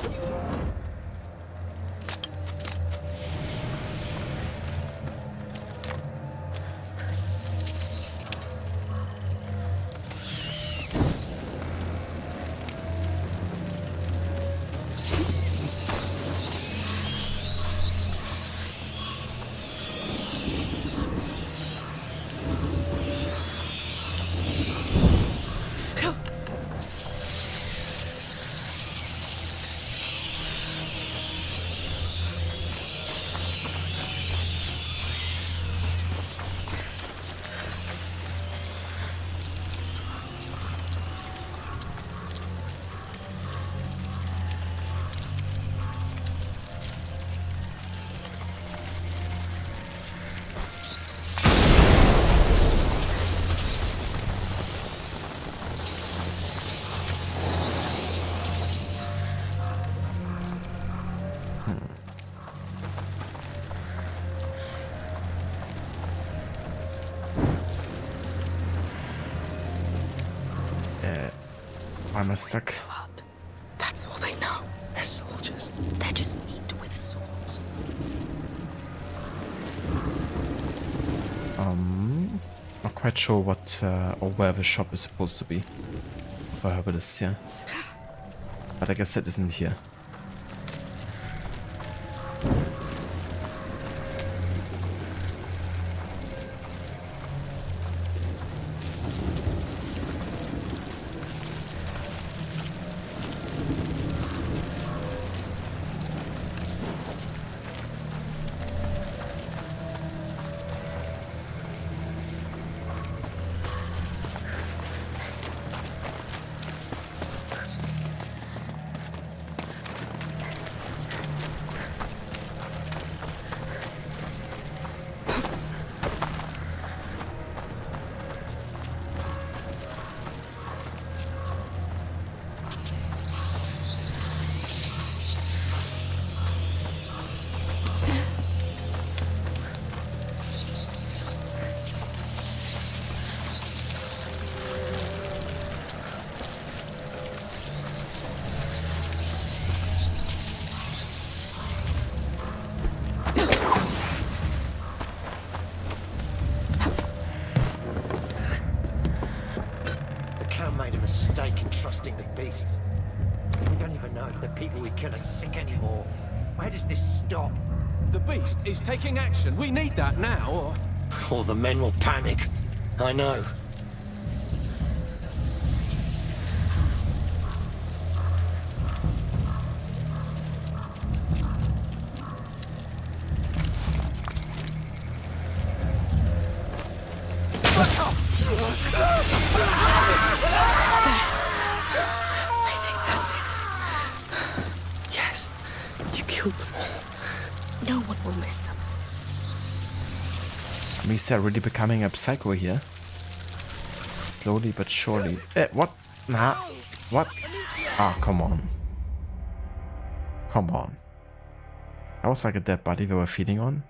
Why am I stuck? Blood. That's all they know. They're soldiers. They're just meat with swords. Not quite sure what or where the shop is supposed to be for herbalists here. But I guess it isn't here. Made a mistake in trusting the beast. We don't even know if the people we kill are sick anymore. Where does this stop? The beast is taking action. We need that now, Or the men will panic. I know. Misa really becoming a psycho here. Slowly but surely. What? Nah. What? Ah, come on. Come on. That was like a dead body they were feeding on.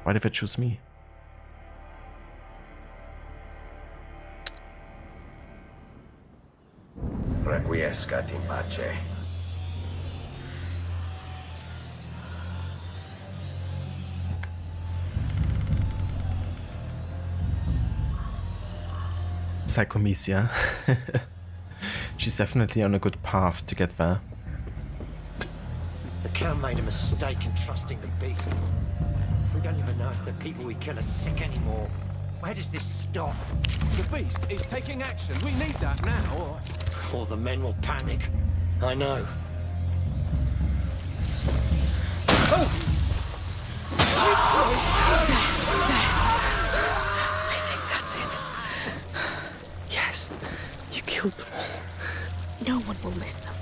Why did they choose me? Requiescat in pace. Psychomisia. She's definitely on a good path to get there. The Count made a mistake in trusting the beast. We don't even know if the people we kill are sick anymore. Where does this stop? The beast is taking action. We need that now, or the men will panic. I know. I think that's it. Yes, you killed them all. No one will miss them.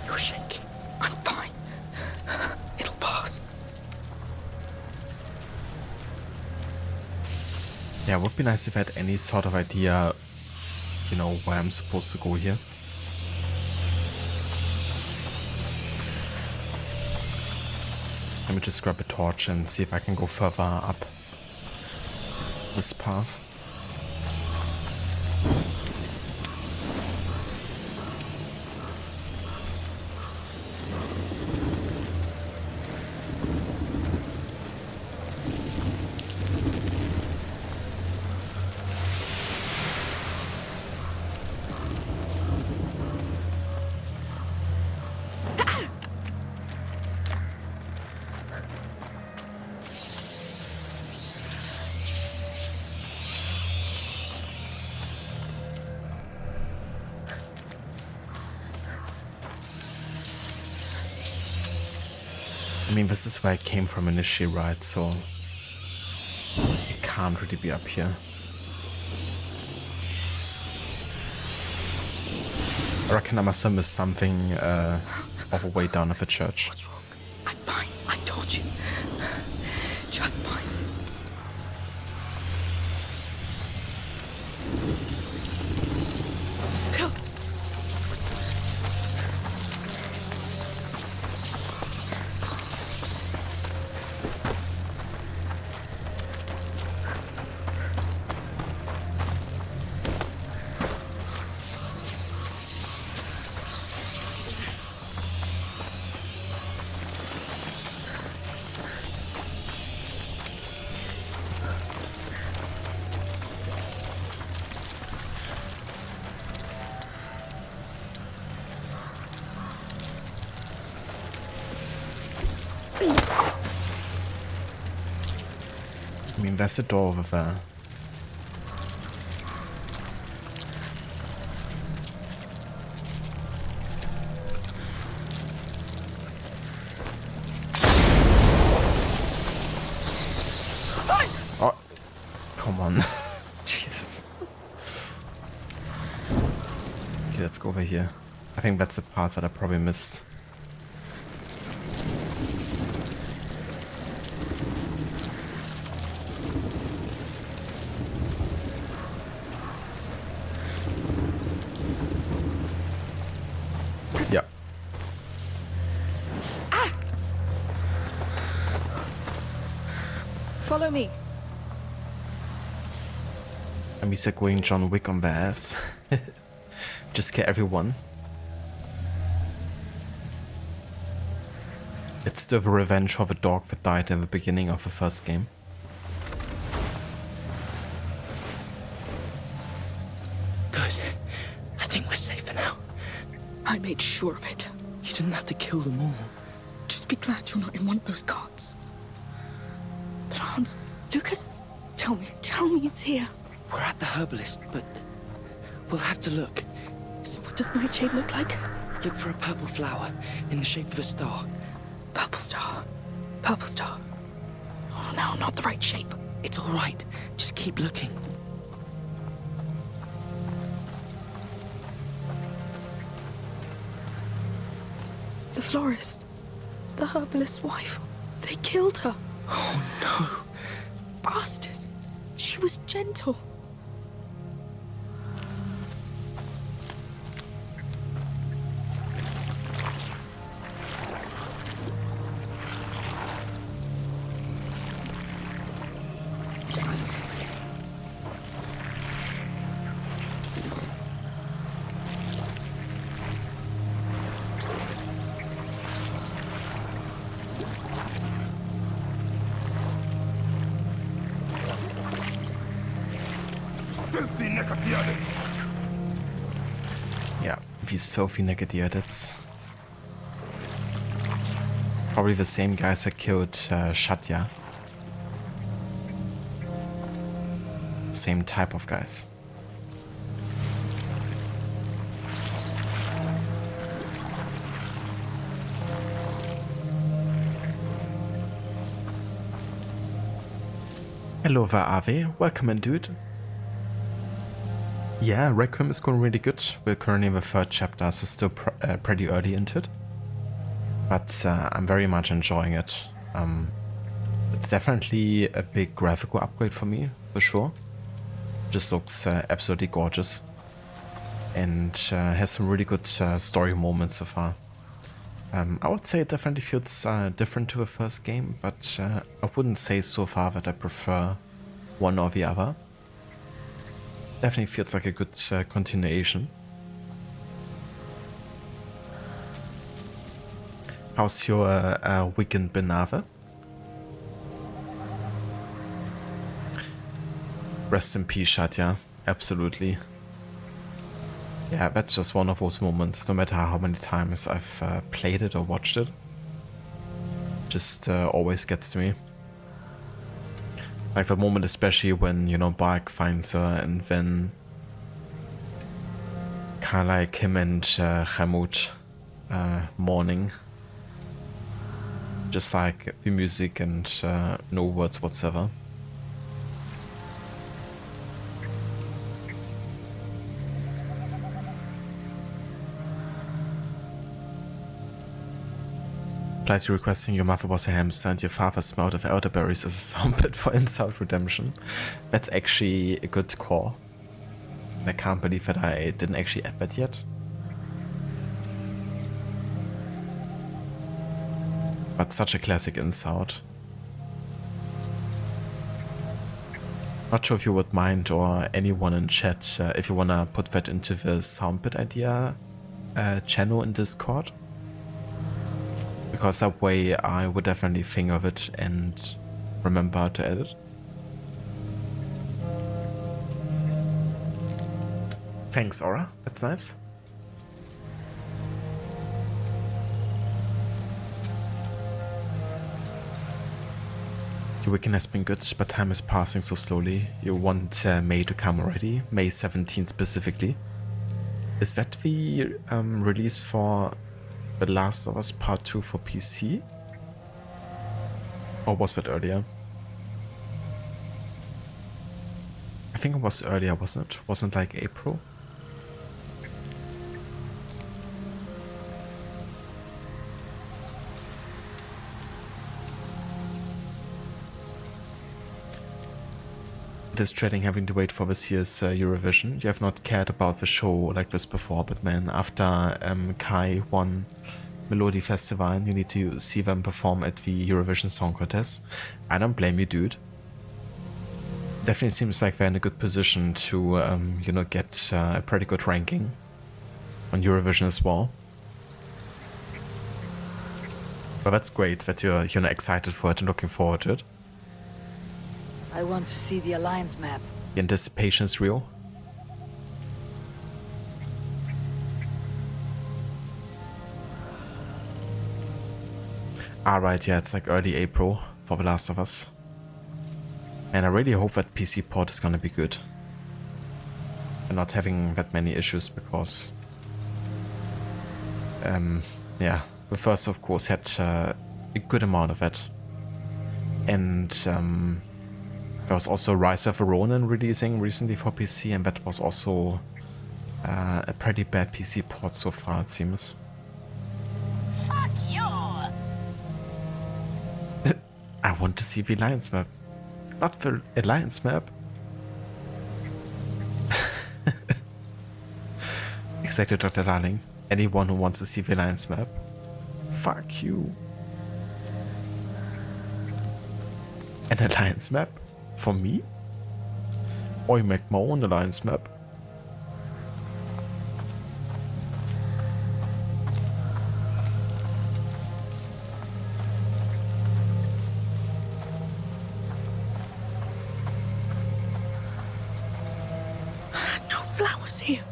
You're shaking. I'm fine. It'll pass. Yeah, it would be nice if I had any sort of idea, you know, where I'm supposed to go here. Let me just grab a torch and see if I can go further up this path. mean, this is where I came from initially, right? So it can't really be up here. I reckon I must have missed something of a way down of the church. What's wrong? I'm fine. I told you. Just fine. I mean, there's a door over there. Oh, come on. Jesus. Okay, let's go over here. I think that's the part that I probably missed. Yeah. Follow me. And we said going John Wick on their ass. Just kill everyone. It's the revenge of a dog that died in the beginning of the first game. Good. I think we're safe for now. I made sure of it. You didn't have to kill them all. Just be glad you're not in one of those carts. But Hans, Lucas, tell me it's here. We're at the herbalist, but we'll have to look. So what does Nightshade look like? Look for a purple flower in the shape of a star. Purple star. Purple star. Oh no, not the right shape. It's all right. Just keep looking. The florist. The herbalist's wife. They killed her. Oh no. Bastards. She was gentle. Yeah, these filthy Negadiotids. Probably the same guys that killed Shatya. Same type of guys. Hello there, Ave. Welcome in, dude. Yeah, Requiem is going really good. We're currently in the third chapter, so still pretty early into it. But I'm very much enjoying it. It's definitely a big graphical upgrade for me, for sure. Just looks absolutely gorgeous. And has some really good story moments so far. I would say it definitely feels different to the first game, but I wouldn't say so far that I prefer one or the other. Definitely feels like a good continuation. How's your weekend been, Ave? Rest in peace, Shatya. Absolutely. Yeah, that's just one of those moments, no matter how many times I've played it or watched it. Just always gets to me. Like the moment especially when, you know, Bark finds her and then kind of like him and Hamut mourning. Just like the music and no words whatsoever. Politely requesting your mother was a hamster and your father smelled of elderberries as a sound bit for insult redemption. That's actually a good call. I can't believe that I didn't actually add that yet. But such a classic insult. Not sure if you would mind, or anyone in chat, if you wanna put that into the sound bit idea channel in Discord. Because that way I would definitely think of it and remember to add it. Thanks, Aura. That's nice. Your weekend has been good, but time is passing so slowly. You want May to come already? May 17th specifically. Is that the release for The Last of Us Part 2 for PC? Or was that earlier? I think it was earlier, wasn't it? Wasn't it like April? It is dreading having to wait for this year's Eurovision. You have not cared about the show like this before, but man, after Kai won Melody Festival, you need to see them perform at the Eurovision Song Contest. I don't blame you, dude. Definitely seems like they're in a good position to, you know, get a pretty good ranking on Eurovision as well. But that's great that you're excited for it and looking forward to it. I want to see the Alliance map. The anticipation is real. Alright, yeah, it's like early April for The Last of Us. And I really hope that PC port is gonna be good. And not having that many issues because... yeah, the first of course had a good amount of it. And there was also Rise of a Ronin releasing recently for PC, and that was also a pretty bad PC port so far, it seems. Fuck you! I want to see the Alliance map. Not the Alliance map. Exactly, Dr. Darling. Anyone who wants to see the Alliance map. Fuck you. An Alliance map? For me? Or you make my own Alliance map? No flowers here.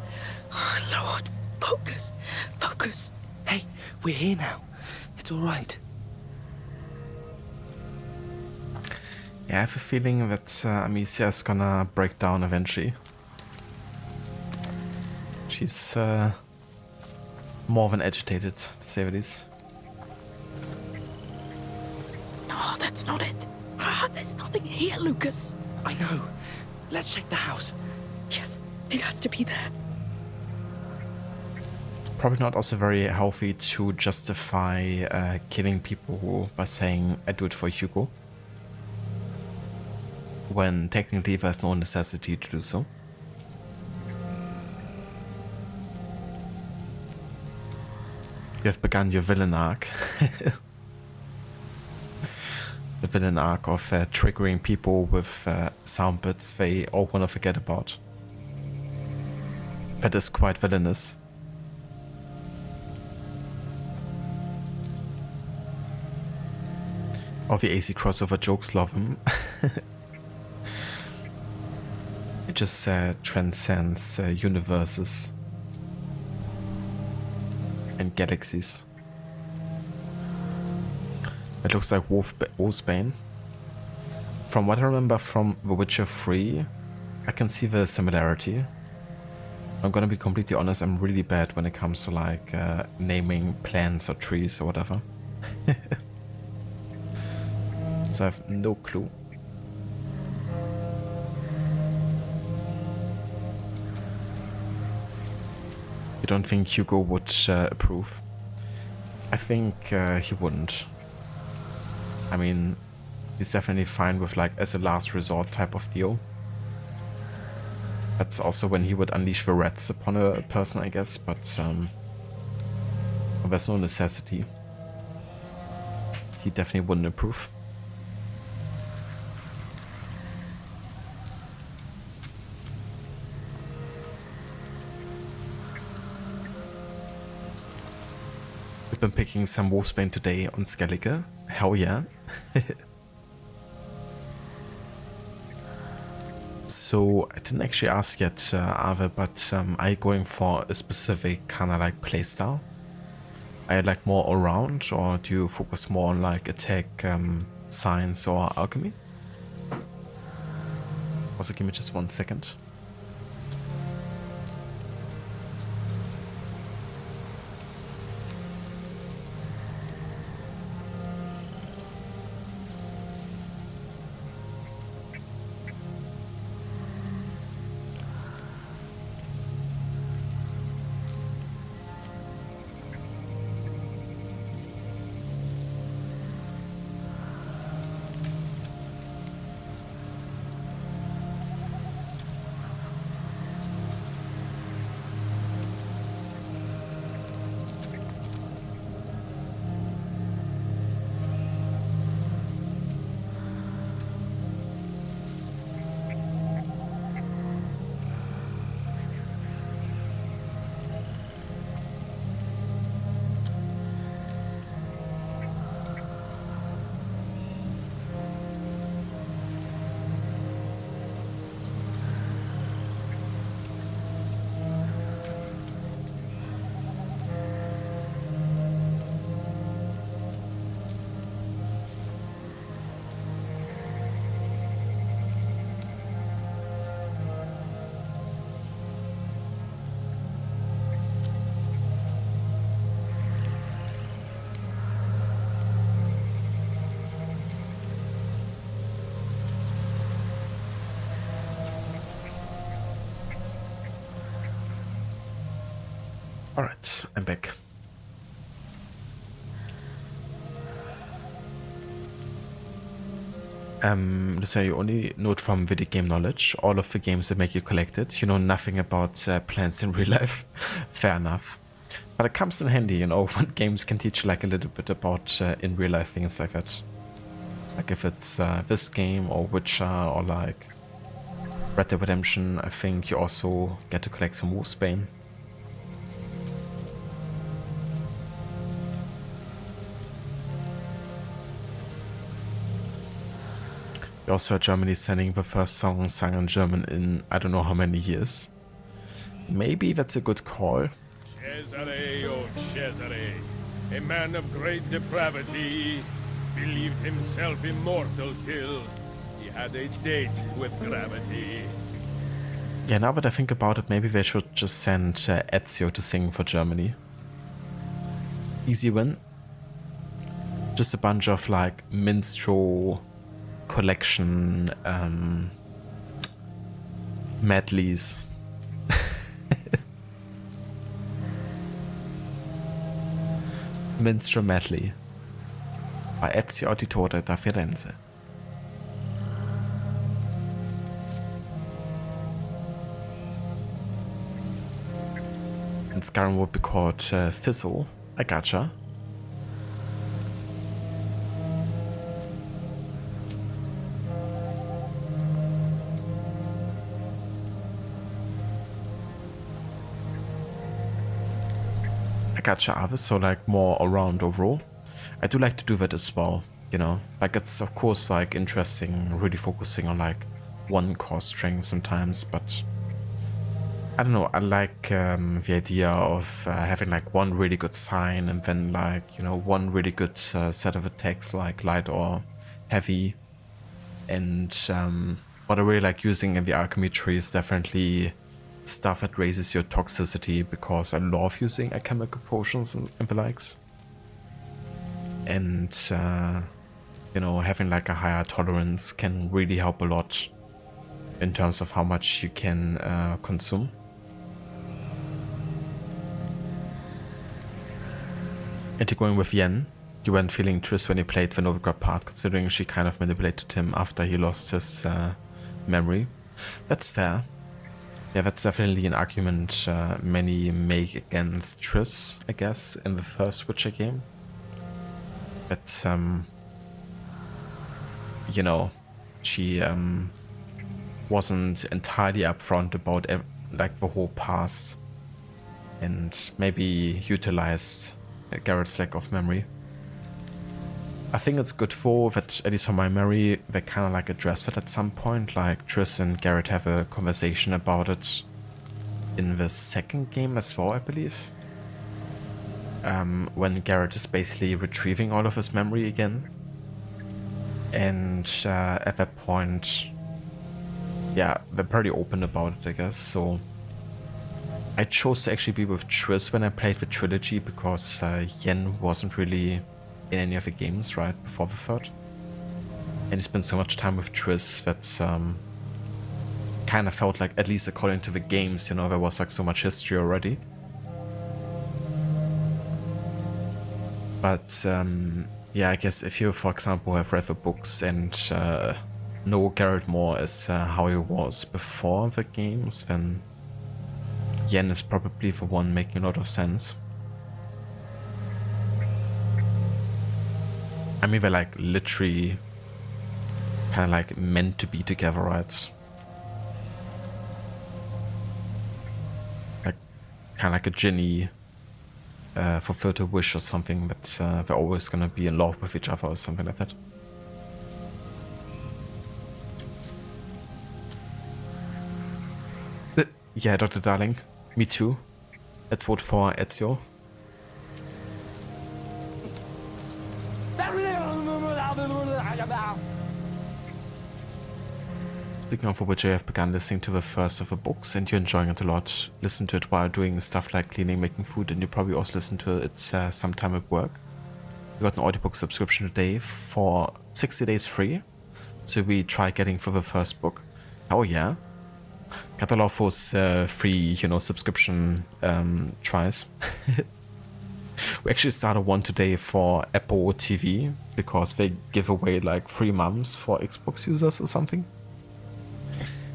Oh, Lord, focus, focus. Hey, we're here now. It's all right. Yeah, I have a feeling that Amicia is gonna break down eventually. She's more than agitated, to say the least. No, that's not it. Ah, there's nothing here, Lucas. I know. Let's check the house. Yes, it has to be there. Probably not also very healthy to justify killing people by saying, I do it for Hugo. When technically there's no necessity to do so. You have begun your villain arc. The villain arc of triggering people with sound bits they all want to forget about. That is quite villainous. All the AC crossover jokes, love them. It just transcends universes and galaxies. It looks like Wolfsbane. From what I remember from The Witcher 3, I can see the similarity. I'm gonna be completely honest, I'm really bad when it comes to like naming plants or trees or whatever. So I have no clue. You don't think Hugo would approve? I think he wouldn't. I mean, he's definitely fine with like as a last resort type of deal. That's also when he would unleash the rats upon a person, I guess, but there's no necessity. He definitely wouldn't approve. We've been picking some Wolfsbane today on Skellige. Hell yeah. So I didn't actually ask yet, Ave, but are you going for a specific kind of like playstyle? Are you like more all round, or do you focus more on like attack, science, or alchemy? Also, give me just 1 second. Alright, I'm back. To say you only know it from video game knowledge, all of the games that make you collect it. You know nothing about plants in real life. Fair enough. But it comes in handy, you know, when games can teach you like a little bit about in real life things like that. Like if it's this game or Witcher or like Red Dead Redemption, I think you also get to collect some Wolfsbane. We also heard Germany sending the first song sung in German in I don't know how many years. Maybe that's a good call. Cesare, oh Cesare, a man of great depravity, believed himself immortal till he had a date with gravity. Yeah, now that I think about it, maybe they should just send Ezio to sing for Germany. Easy win. Just a bunch of like minstrel collection medleys. Minstrel medley by Ezio Auditore da Firenze. And Skyrim would be called Fizzle. I gotcha. Gotcha, Avis, so like more around overall. I do like to do that as well, you know, like it's of course like interesting really focusing on like one core strength sometimes, but I don't know, I like the idea of having like one really good sign and then like, you know, one really good set of attacks like light or heavy. And what I really like using in the alchemy tree is definitely stuff that raises your toxicity, because I love using alchemical potions and the likes. And yeah, you know, having like a higher tolerance can really help a lot in terms of how much you can consume. And you're going with Yen. You weren't feeling Triss when you played the Novigrad part, considering she kind of manipulated him after he lost his memory. That's fair. Yeah, that's definitely an argument many make against Triss, I guess, in the first Witcher game. But, you know, she wasn't entirely upfront about like the whole past, and maybe utilized Garrett's lack of memory. I think it's good for that, at least from my memory, they kind of like address it at some point, like Triss and Garrett have a conversation about it in the second game as well, I believe. When Garrett is basically retrieving all of his memory again. And at that point, yeah, they're pretty open about it, I guess, so I chose to actually be with Triss when I played the trilogy because Yen wasn't really in any of the games right before the third. And he spent so much time with Triss that kind of felt like, at least according to the games, you know, there was like so much history already. But yeah, I guess if you, for example, have read the books and know Garrett more as how he was before the games, then Yen is probably the one making a lot of sense. I mean, they're like literally kind of like meant to be together, right? Like kind of like a genie fulfilled a wish or something, that they're always gonna be in love with each other or something like that. Yeah, Dr. Darling, me too. Let's vote for Ezio. Speaking of which, I have begun listening to the first of the books and you're enjoying it a lot. Listen to it while doing stuff like cleaning, making food, and you probably also listen to it sometime at work. We got an audiobook subscription today for 60 days free. So we try getting through the first book. Oh yeah. Got a lot of those free, you know, subscription tries. We actually started one today for Apple TV because they give away like 3 months for Xbox users or something.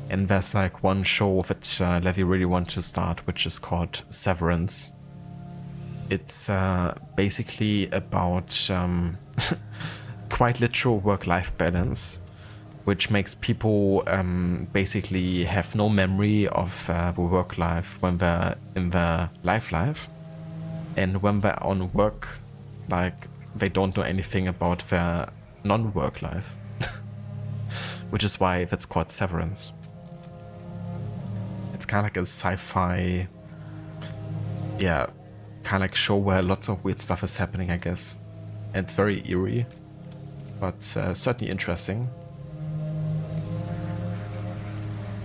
And there's like one show that Levi really wanted to start, which is called Severance. It's basically about quite literal work-life balance, which makes people basically have no memory of the work life when they're in their life. And when they're on work, like, they don't know anything about their non-work life. Which is why that's called Severance. It's kind of like a sci-fi, yeah, kind of like show where lots of weird stuff is happening, I guess. And it's very eerie, but certainly interesting.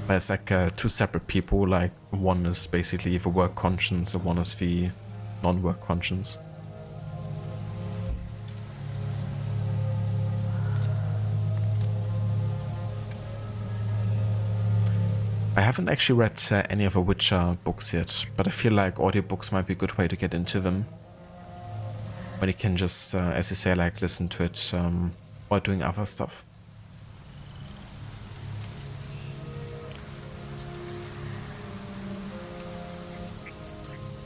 But it's like 2 separate people, like one is basically the work conscience and one is the non-work conscience. I haven't actually read any of the Witcher books yet, but I feel like audiobooks might be a good way to get into them. When you can just, as you say, like listen to it while doing other stuff.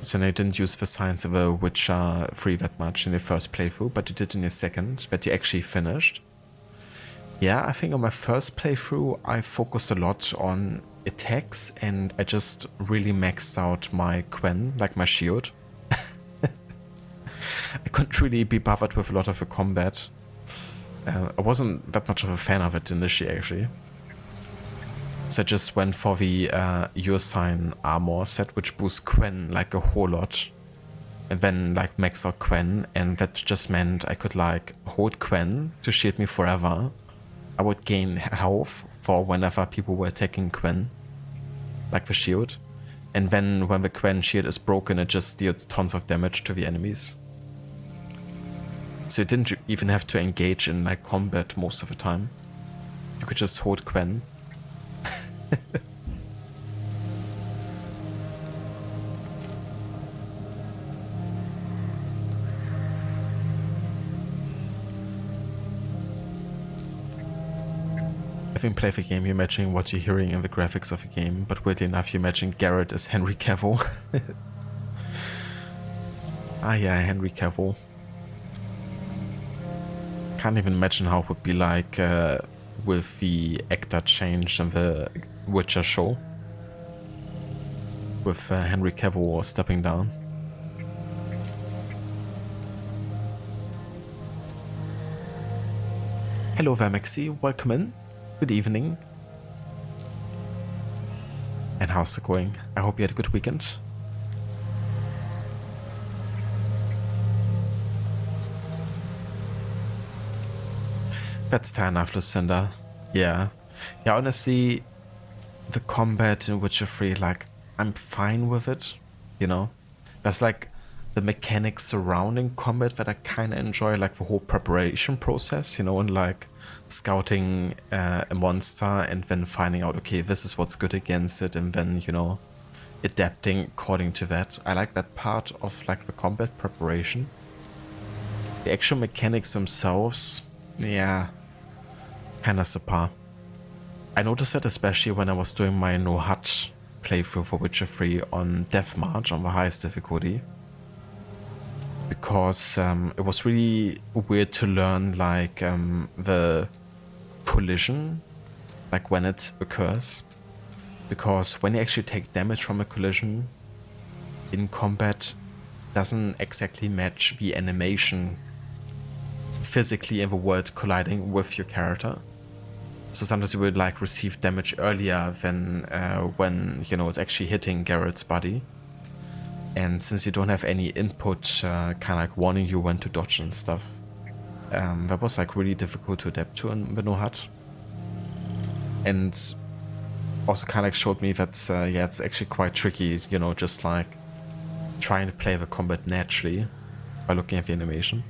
So now you didn't use the science of the Witcher 3 that much in your first playthrough, but you did in your second, that you actually finished. Yeah, I think on my first playthrough I focused a lot on attacks and I just really maxed out my Quen, like my shield. I couldn't really be bothered with a lot of the combat. I wasn't that much of a fan of it initially, actually. So I just went for the Your Sign armor set, which boosts Quen like a whole lot. And then like max out Quen, and that just meant I could like hold Quen to shield me forever. I would gain health for whenever people were attacking Quen, like the shield. And then when the Quen shield is broken, it just deals tons of damage to the enemies. So you didn't even have to engage in like combat most of the time. You could just hold Gwen. Having played the game, you're imagining what you're hearing in the graphics of the game, but weirdly enough, you imagine Garrett as Henry Cavill. Ah yeah, Henry Cavill. Can't even imagine how it would be like with the actor change in the Witcher show. With Henry Cavill stepping down. Hello there, Maxi. Welcome in. Good evening. And how's it going? I hope you had a good weekend. That's fair enough, Lucinda. Yeah. Yeah, honestly, the combat in Witcher 3, like, I'm fine with it, you know? There's like the mechanics surrounding combat that I kind of enjoy, like the whole preparation process, you know, and like scouting a monster and then finding out, okay, this is what's good against it, and then, you know, adapting according to that. I like that part of like the combat preparation. The actual mechanics themselves, yeah, kind of subpar. I noticed that especially when I was doing my No Hut playthrough for Witcher 3 on Death March on the highest difficulty. Because it was really weird to learn like the collision, like when it occurs. Because when you actually take damage from a collision in combat, doesn't exactly match the animation physically in the world colliding with your character. So sometimes you would like receive damage earlier than when, you know, it's actually hitting Garrett's body. And since you don't have any input kind of like warning you when to dodge and stuff, that was like really difficult to adapt to in the No Hut. And also kind of like showed me that, yeah, it's actually quite tricky, you know, just like trying to play the combat naturally by looking at the animation.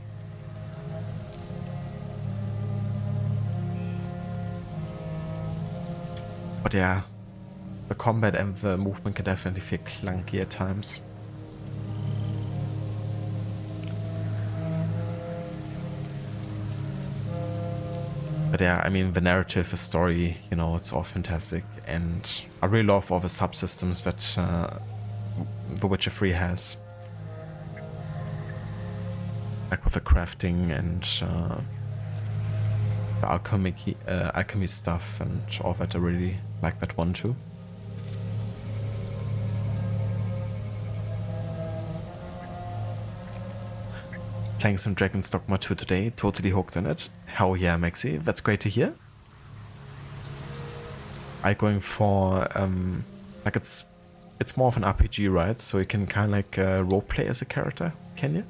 But yeah, the combat and the movement can definitely feel clunky at times. But yeah, I mean, the narrative, the story, you know, it's all fantastic. And I really love all the subsystems that The Witcher 3 has. Like with the crafting and the alchemy stuff and all that. I really like that one too. Playing some Dragon's Dogma 2 today, totally hooked on it. Hell yeah, Maxi, that's great to hear. I'm going for, like it's more of an RPG, right? So you can kind of like roleplay as a character, can you?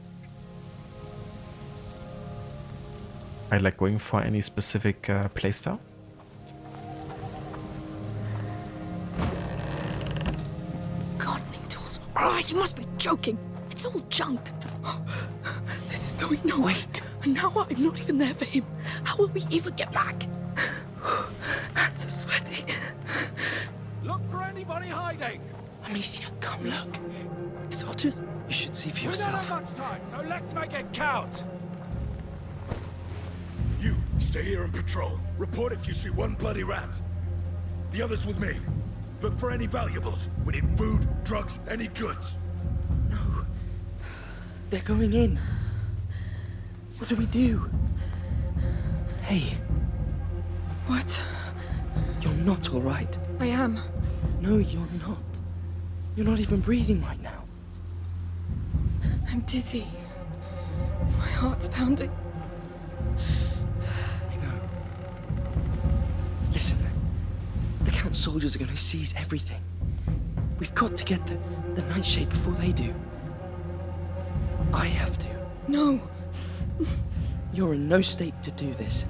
I like going for any specific playstyle? Gardening tools. Ah, you must be joking. It's all junk. This is going nowhere. Wait. And now I'm not even there for him. How will we ever get back? Hands are sweaty. Look for anybody hiding. Amicia, come look. Soldiers. You should see for We don't yourself. have much time, so let's make it count. You, stay here and patrol. Report if you see one bloody rat. The others with me. Look for any valuables. We need food, drugs, any goods. No. They're going in. What do we do? Hey. What? You're not all right. I am. No, you're not. You're not even breathing right now. I'm dizzy. My heart's pounding. I know. Listen. The Count's soldiers are going to seize everything. We've got to get the nightshade before they do. I have to. No. You're in no state to do this.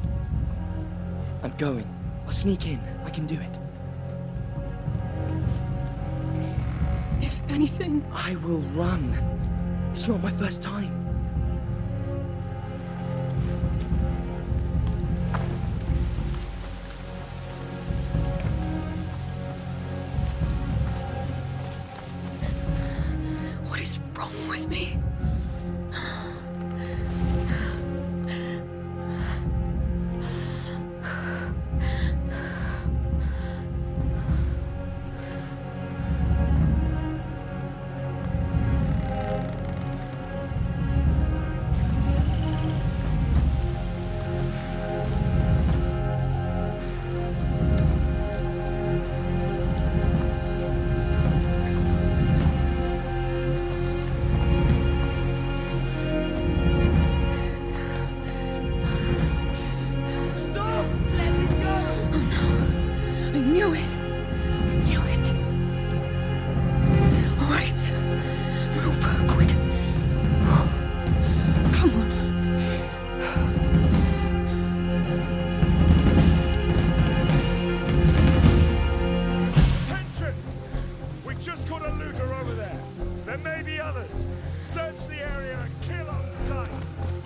I'm going. I'll sneak in. I can do it. If anything... I will run. It's not my first time. me.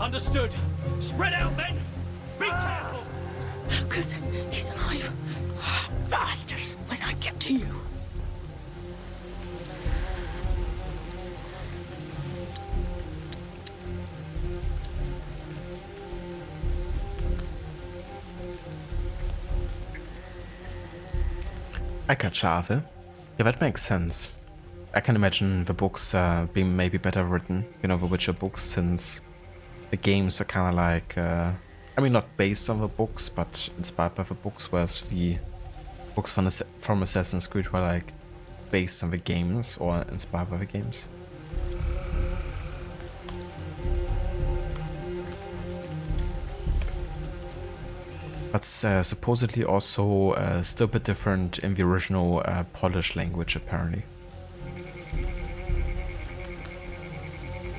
Understood. Spread out, men! Be careful! Lucas, he's alive. Bastards, when I get to you. I gotcha, Ave. Yeah, that makes sense. I can imagine the books being maybe better written, you know, the Witcher books, since the games are kind of like, I mean, not based on the books, but inspired by the books, whereas the books from Assassin's Creed were like based on the games or inspired by the games. But supposedly also still a bit different in the original Polish language, apparently.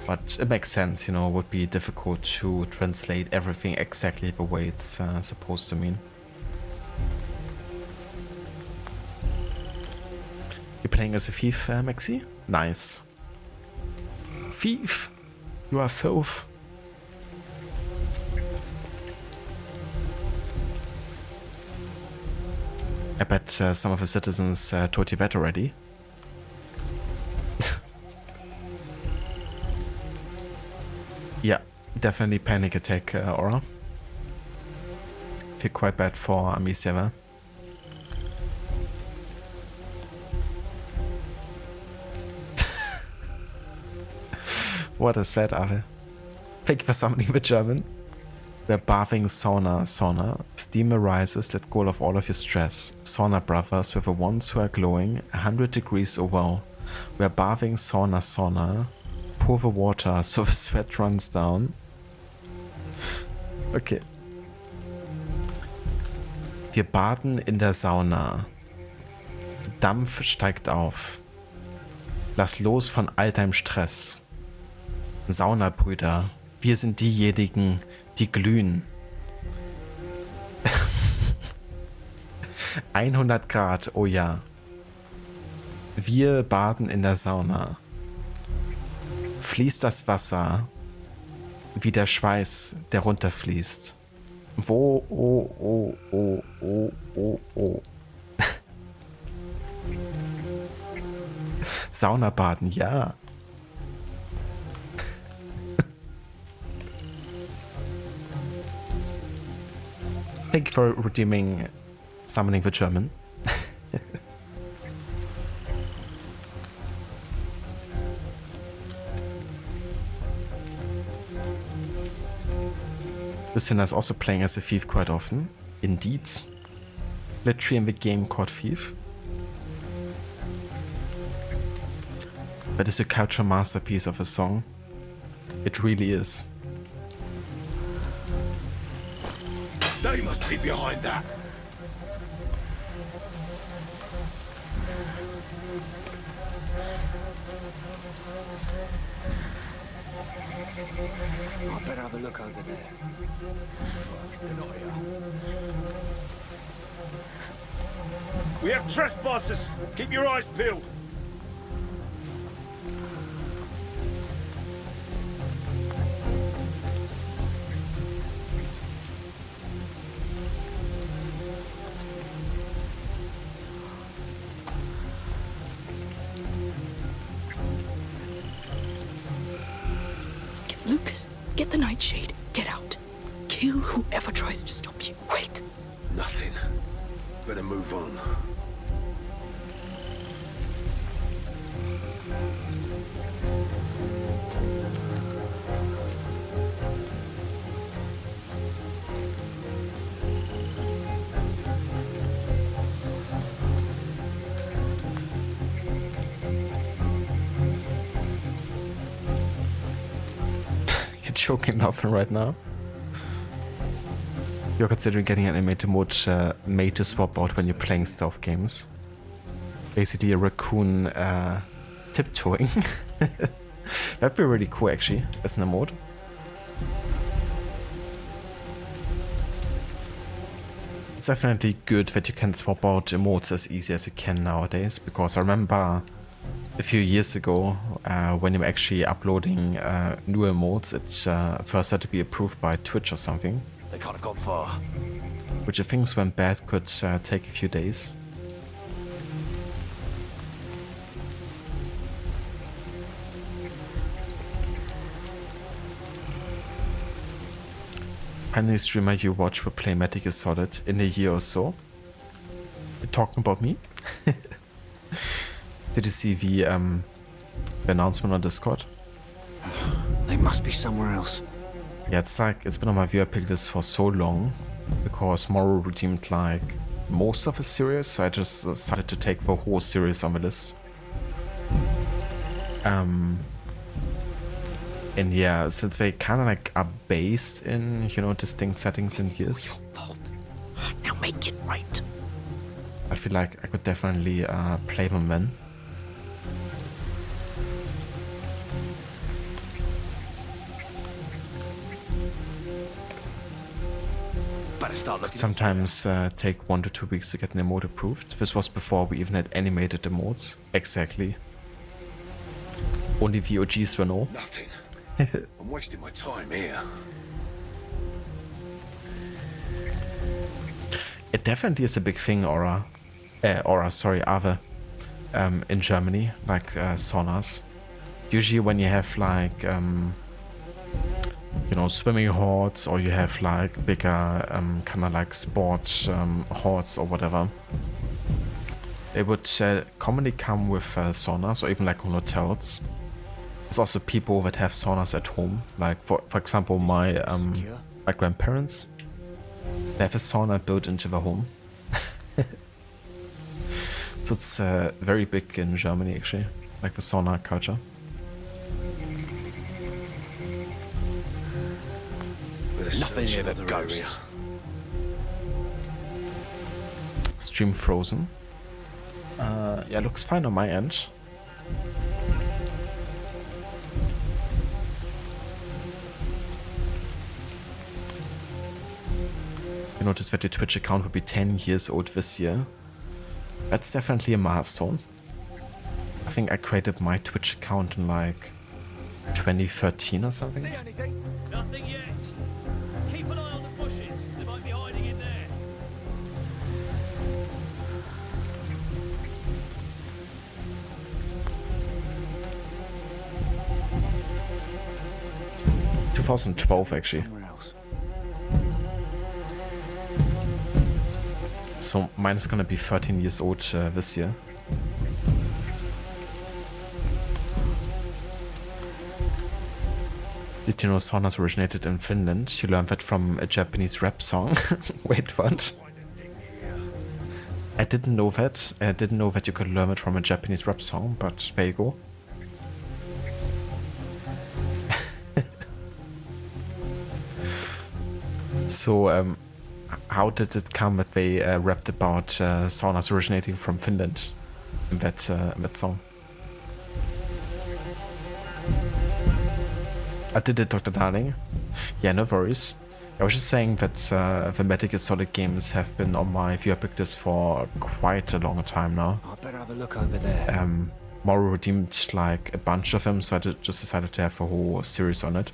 But it makes sense, you know, it would be difficult to translate everything exactly the way it's supposed to mean. You're playing as a thief, Maxi? Nice. Thief! You are filth. I bet some of the citizens told you that already. Yeah, definitely panic attack aura. Feel quite bad for Amicia. What is that, Are? Thank you for summoning the German. We're bathing sauna. Steam arises, let go of all of your stress. Sauna brothers, we're the ones who are glowing, 100 degrees or well. We're bathing sauna. Pour the water so the sweat runs down. Okay. Wir baden in der Sauna. Dampf steigt auf. Lass los von all deinem Stress. Saunabrüder, wir sind diejenigen, die glühen. 100 Grad, oh ja. Wir baden in der Sauna. Fließt das Wasser wie der Schweiß, der runterfließt. Oh. Saunabaden, ja. Thank you for redeeming summoning the German. Lucinda is also playing as a thief quite often. Indeed. Literally in the game called Thief. That is a cultural masterpiece of a song. It really is. They must be behind that. I better have a look over there. We have trespassers. Keep your eyes peeled. Get the nightshade. Get out. Kill whoever tries to stop you. Wait. Nothing. Better move on. You're joking laughing right now. You're considering getting an animated mode made to swap out when you're playing stealth games. Basically a raccoon tiptoeing. That'd be really cool actually, as an emote. It's definitely good that you can swap out emotes as easy as you can nowadays, because I remember a few years ago when you were actually uploading new emotes, it first had to be approved by Twitch or something. They can't have gone far. Which if things went bad could take a few days. Any streamer you watch will play Metal Gear Solid in a year or so. You're talking about me? Did you see the announcement on Discord? They must be somewhere else. Yeah, it's been on my viewer pick list for so long, because Morrow redeemed like most of the series, so I just decided to take the whole series on the list. And yeah, since they kind of like are based in, you know, distinct settings and years, Now make it right. I feel like I could definitely play them then. Could sometimes take 1 to 2 weeks to get an emote approved. This was before we even had animated emotes. Exactly. Only the OGs will know. Nothing. I'm wasting my time here. It definitely is a big thing, Ava, in Germany, like saunas. Usually when you have like, you know, swimming halls, or you have like bigger kind of like sport halls or whatever, they would commonly come with saunas, or even like on hotels. There's also people that have saunas at home, like for example my grandparents. They have a sauna built into the home. So it's very big in Germany actually, like the sauna culture. Nothing here but ghosts. Stream frozen. Yeah, looks fine on my end. You notice that your Twitch account will be 10 years old this year. That's definitely a milestone. I think I created my Twitch account in like 2013 or something. See anything? Nothing yet. Keep an eye on the bushes. They might be hiding in there. In 2012 actually. So mine is gonna be 13 years old this year. Did you know saunas originated in Finland? You learned that from a Japanese rap song. Wait, what? I didn't know that. I didn't know that you could learn it from a Japanese rap song, but there you go. So, how did it come that they rapped about saunas originating from Finland in that song? I did it, Dr. Darling. Yeah, no worries. I was just saying that the Metal Gear Solid games have been on my viewer pick list for quite a long time now. I better have a look over there. Morrow redeemed like a bunch of them, so I just decided to have a whole series on it.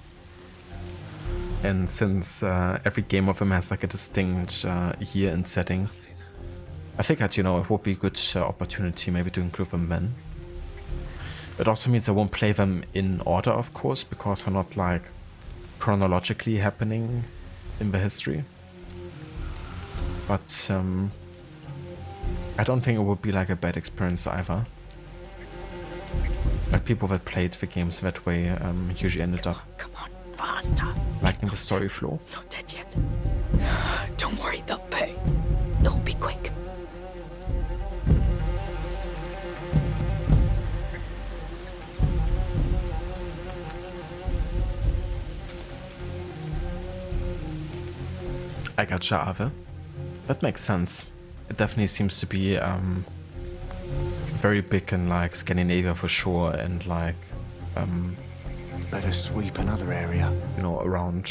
And since every game of them has like a distinct year and setting, I figured, you know, it would be a good opportunity maybe to include them then. It also means I won't play them in order, of course, because they're not like chronologically happening in the history. But I don't think it would be like a bad experience either. Like people that played the games that way usually ended up Faster. liking the story flow. Not dead yet. Don't worry, they'll pay. It'll be quick. I gotcha, Ave. That makes sense. It definitely seems to be very big in like Scandinavia for sure, and like better sweep another area. You know, around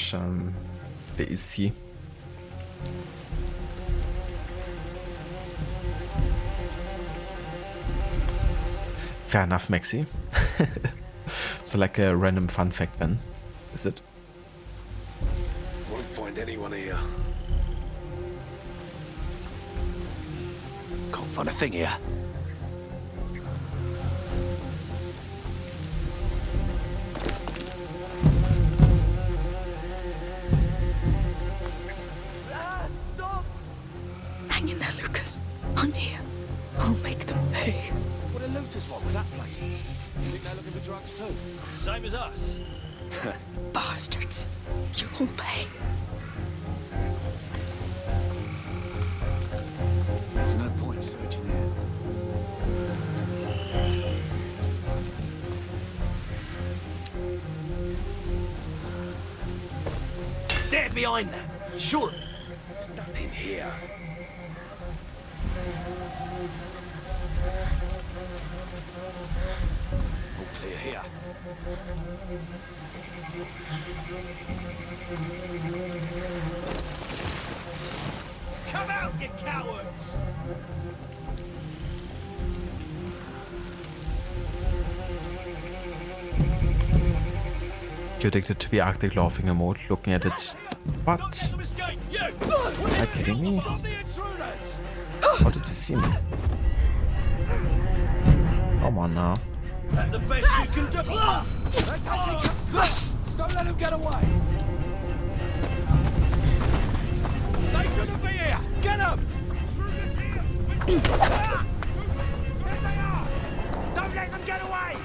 the EC. Fair enough, Maxi. So like a random fun fact then, is it? Won't find anyone here. Can't find a thing here. Hang in there, Lucas. I'm here. I'll make them pay. What a looters want with that place. You think they're looking for drugs too? Same as us. Bastards. You'll pay. There's no point searching here. They're behind that. Sure. Nothing here. All clear here. Come out, you cowards! You're addicted to the Arctic laughing emote, looking at its butt. Are you kidding me? How did you see me? Come on now. At the best you can do. Don't let him get away. They shouldn't be here. Get them. Here they are. Don't let them get away.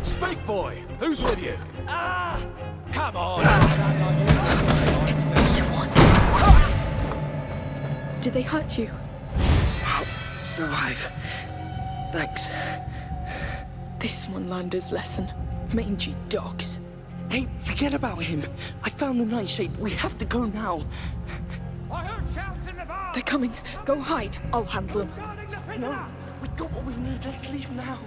Speak, boy. Who's with you? Ah! Come on. It's you want. Did they hurt you? Survive. Thanks. This one learned his lesson. Mangy dogs. Hey, forget about him. I found the nightshade. We have to go now. I heard shouts in the bar. They're coming. Go hide. I'll handle them. No, we got what we need. Let's leave now.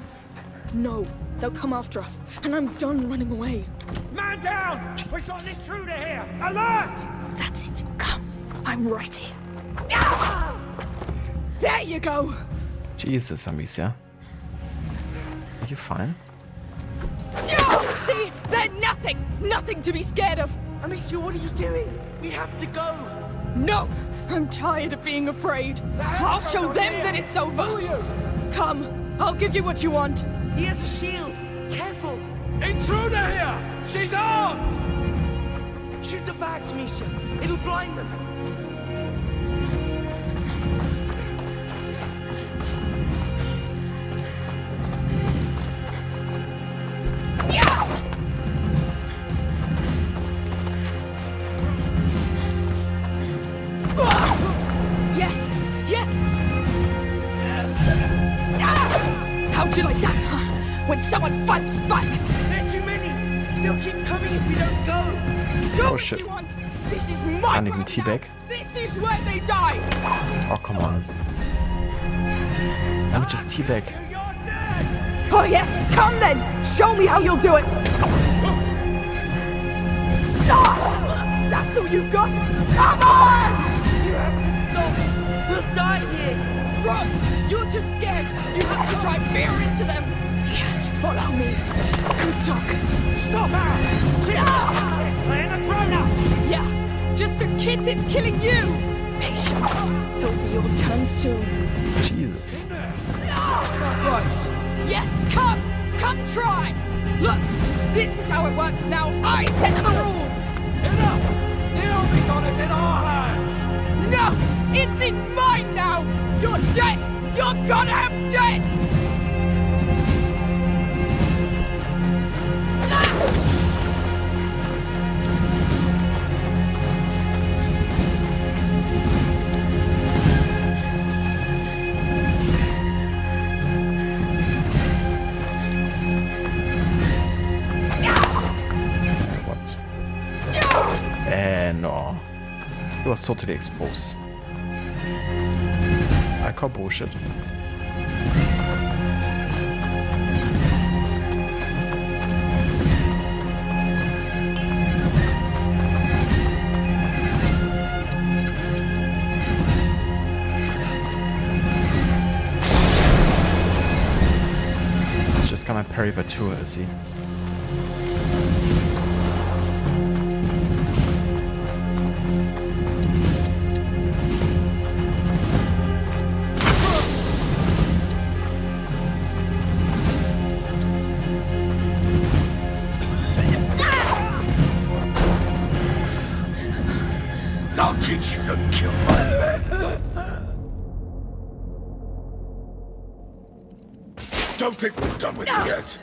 No, they'll come after us, and I'm done running away. Man down! We've got an intruder here! Alert! That's it. Come. I'm right here. There you go! Jesus, Amicia. Are you fine? See? They're nothing! Nothing to be scared of! Amicia, what are you doing? We have to go! No! I'm tired of being afraid. I'll show them that it's over! Who are you? Come, I'll give you what you want. He has a shield! Careful! Intruder here! She's armed! Shoot the bags, Amicia. It'll blind them. Yes! Yes! How'd you like that, huh? When someone fights back! There are too many! They'll keep coming if we don't go! Go Oh, if shit. you want! This is my Can't even ground now. teabag. This is where they die! Oh, come on. Let me just teabag. Oh yes! Come then! Show me how you'll do it! Ah! That's all you've got? Come on! You have to stop! We'll die here! Run! You're just scared! You have to drive fear into them! Yes, follow me. Good dog. Stop her! She's Ah! playing a grown-up! Yeah, just a kid that's killing you! Patience. It'll be your turn soon. Jesus. Place. Yes, come! Come try! Look, this is how it works now. I set the rules! Enough! The army's on us in our hands! No! It's in mine now! You're dead! You're goddamn dead! No. He was totally exposed. I call bullshit. He's just gonna parry the tour, is he? I'll teach you to kill my men. Don't think we're done with you yet.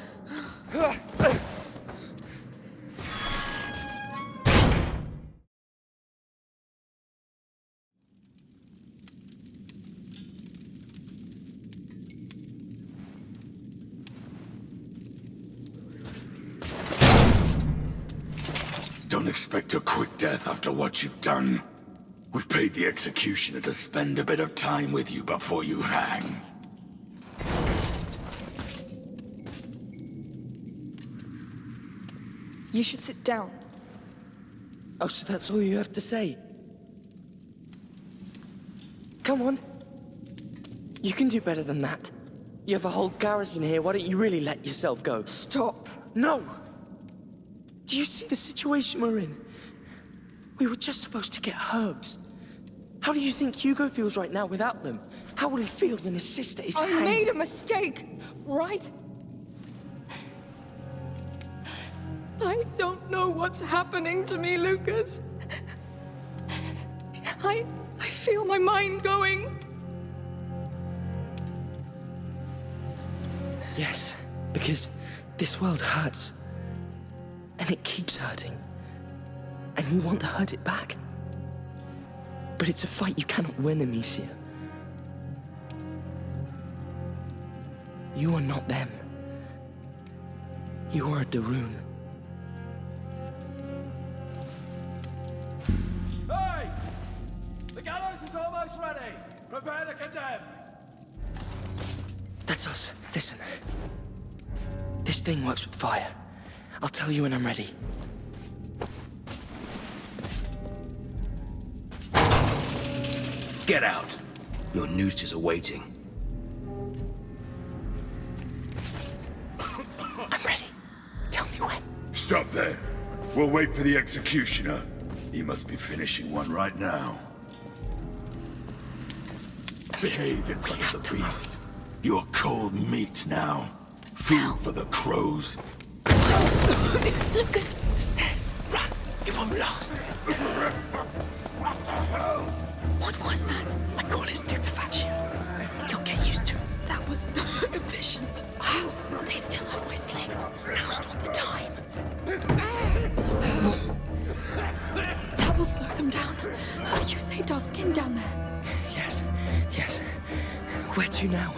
Don't expect a quick death after what you've done. We've paid the executioner to spend a bit of time with you before you hang. You should sit down. Oh, so that's all you have to say? Come on. You can do better than that. You have a whole garrison here, why don't you really let yourself go? Stop. No! Do you see the situation we're in? We were just supposed to get herbs. How do you think Hugo feels right now without them? How will he feel when his sister is I hanged? made a mistake, right? I don't know what's happening to me, Lucas. I feel my mind going. Yes, because this world hurts. And it keeps hurting. And you want to hurt it back. But it's a fight you cannot win, Amicia. You are not them. You are a Darun. Hey! The gallows is almost ready. Prepare to condemn. That's us. Listen. This thing works with fire. I'll tell you when I'm ready. Get out. Your noose is awaiting. I'm ready. Tell me when. Stop there. We'll wait for the executioner. He must be finishing one right now. Behave in front of the beast. You're cold meat now. Food for the crows. Lucas, stairs. Run. It won't last. What was that? I call it stupefaction. You'll get used to it. That was efficient. They still have my sling. Now's not the time. That will slow them down. You saved our skin down there. Yes, yes. Where to now?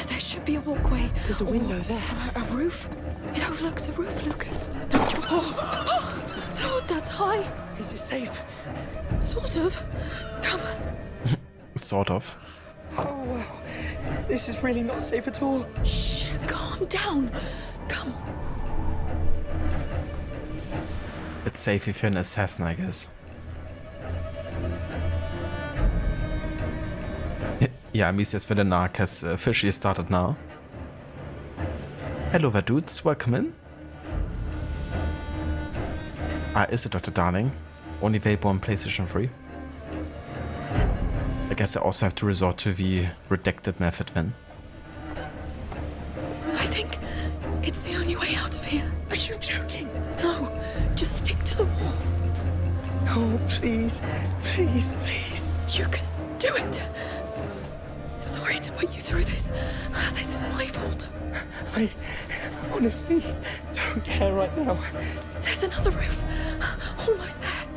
There should be a walkway. There's a window there. A roof. It overlooks a roof, Lucas. Don't you? Oh, Lord, that's high. Is it safe? Sort of. Come. Sort of. Oh, wow. This is really not safe at all. Shh, calm down. Come. It's safe if you're an assassin, I guess. Yeah, Amicia's villain arc has officially started now. Hello there, dudes. Welcome in. Ah, is it Dr. Darling? only available on PlayStation 3. I guess I also have to resort to the redacted method then. I think it's the only way out of here. Are you joking? No, just stick to the wall. Oh, please, please, please. You can do it. Sorry to put you through this. This is my fault. I honestly don't care right now. There's another roof. Almost there.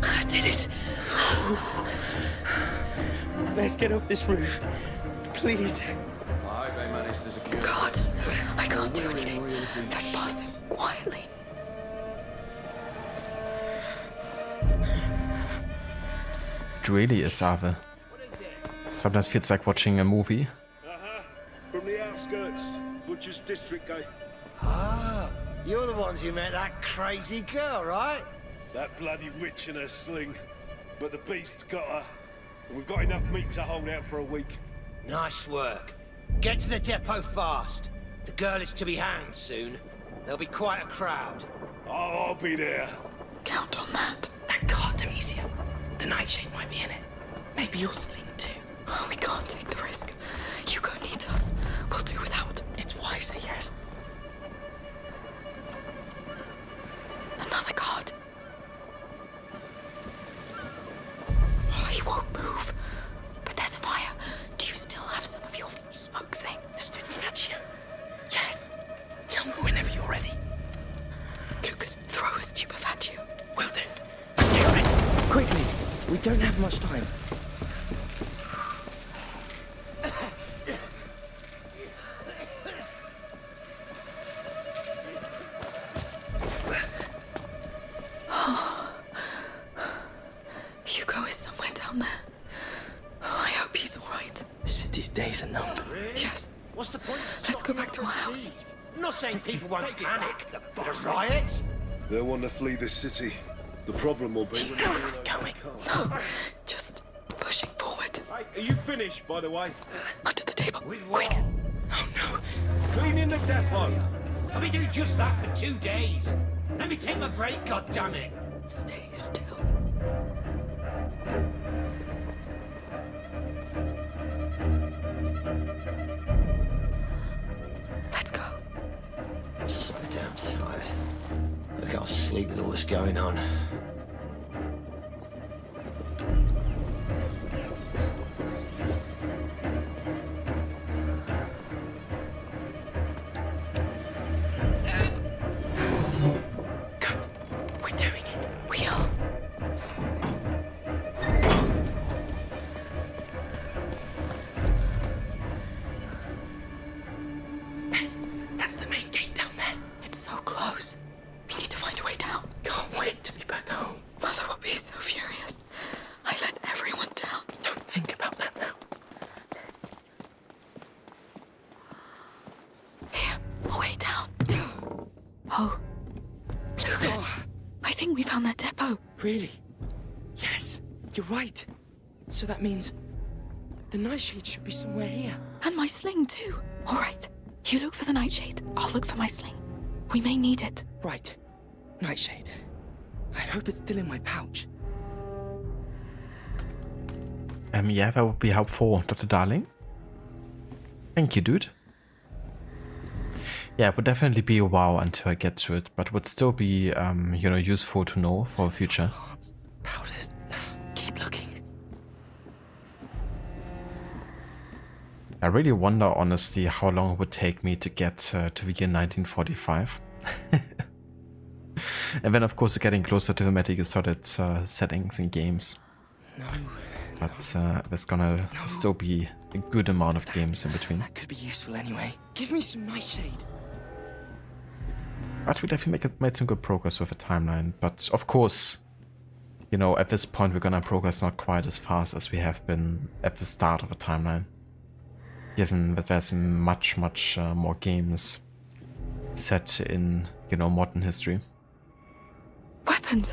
I did it. Let's get up this roof. Please. God, I can't do anything. Let's pass it quietly. It really is, Ave. Sometimes feels like watching a movie. From the outskirts, Butcher's District Gate. Ah, you're the ones who met that crazy girl, right? That bloody witch in her sling. But the beast's got her. And we've got enough meat to hold out for a week. Nice work. Get to the depot fast. The girl is to be hanged soon. There'll be quite a crowd. I'll be there. Count on that. That cart, Amicia. The nightshade might be in it. Maybe your sling too. Oh, we can't take the risk. Hugo needs us. We'll do without. It's wiser, yes. Another guard. Oh, he won't move. But there's a fire. Do you still have some of your smoke thing? The stupefatio. Yes. Tell me whenever you're ready. Lucas, throw a stupefatio. Will do. Get ready. Quickly. We don't have much time. Hugo is somewhere down there. Oh, I hope he's all right. The city's days are numbered. Yes. What's the point? Let's go back to our house. I'm not saying people won't panic, but a riot? They'll want to flee the city. The problem will be when they're Going. No, just pushing forward. Hey, are you finished, by the way? Under the table. Quick. Oh no. Cleaning the depot. I'll be doing just that for 2 days. Let me take my break, goddammit. Stay still. Let's go. I'm so damn tired. I can't sleep with all this going on. Good. We're doing it. We are. That's the main gate down there. It's so close. We need to find a way down. Can't wait to be back home. Mother will be so furious. I let everyone down. Don't think about that now. Here, a way down. Oh, Lucas. I think we found that depot. Really? Yes, you're right. So that means the nightshade should be somewhere here. And my sling, too. All right. You look for the nightshade. I'll look for my sling. We may need it. Right. Nightshade. I hope it's still in my pouch. Yeah, that would be helpful, Dr. Darling. Thank you, dude. Yeah, it would definitely be a while until I get to it, but would still be, you know, useful to know for the future. Powders. Keep looking. I really wonder, honestly, how long it would take me to get to the year 1945. And then, of course, getting closer to the Metal Gear Solid settings and games. No. But there's gonna still be a good amount of games in between. That could be useful anyway. Give me some nightshade. But we definitely made some good progress with the timeline. But of course, you know, at this point we're gonna progress not quite as fast as we have been at the start of the timeline. Given that there's much more games set in, you know, modern history. Weapons.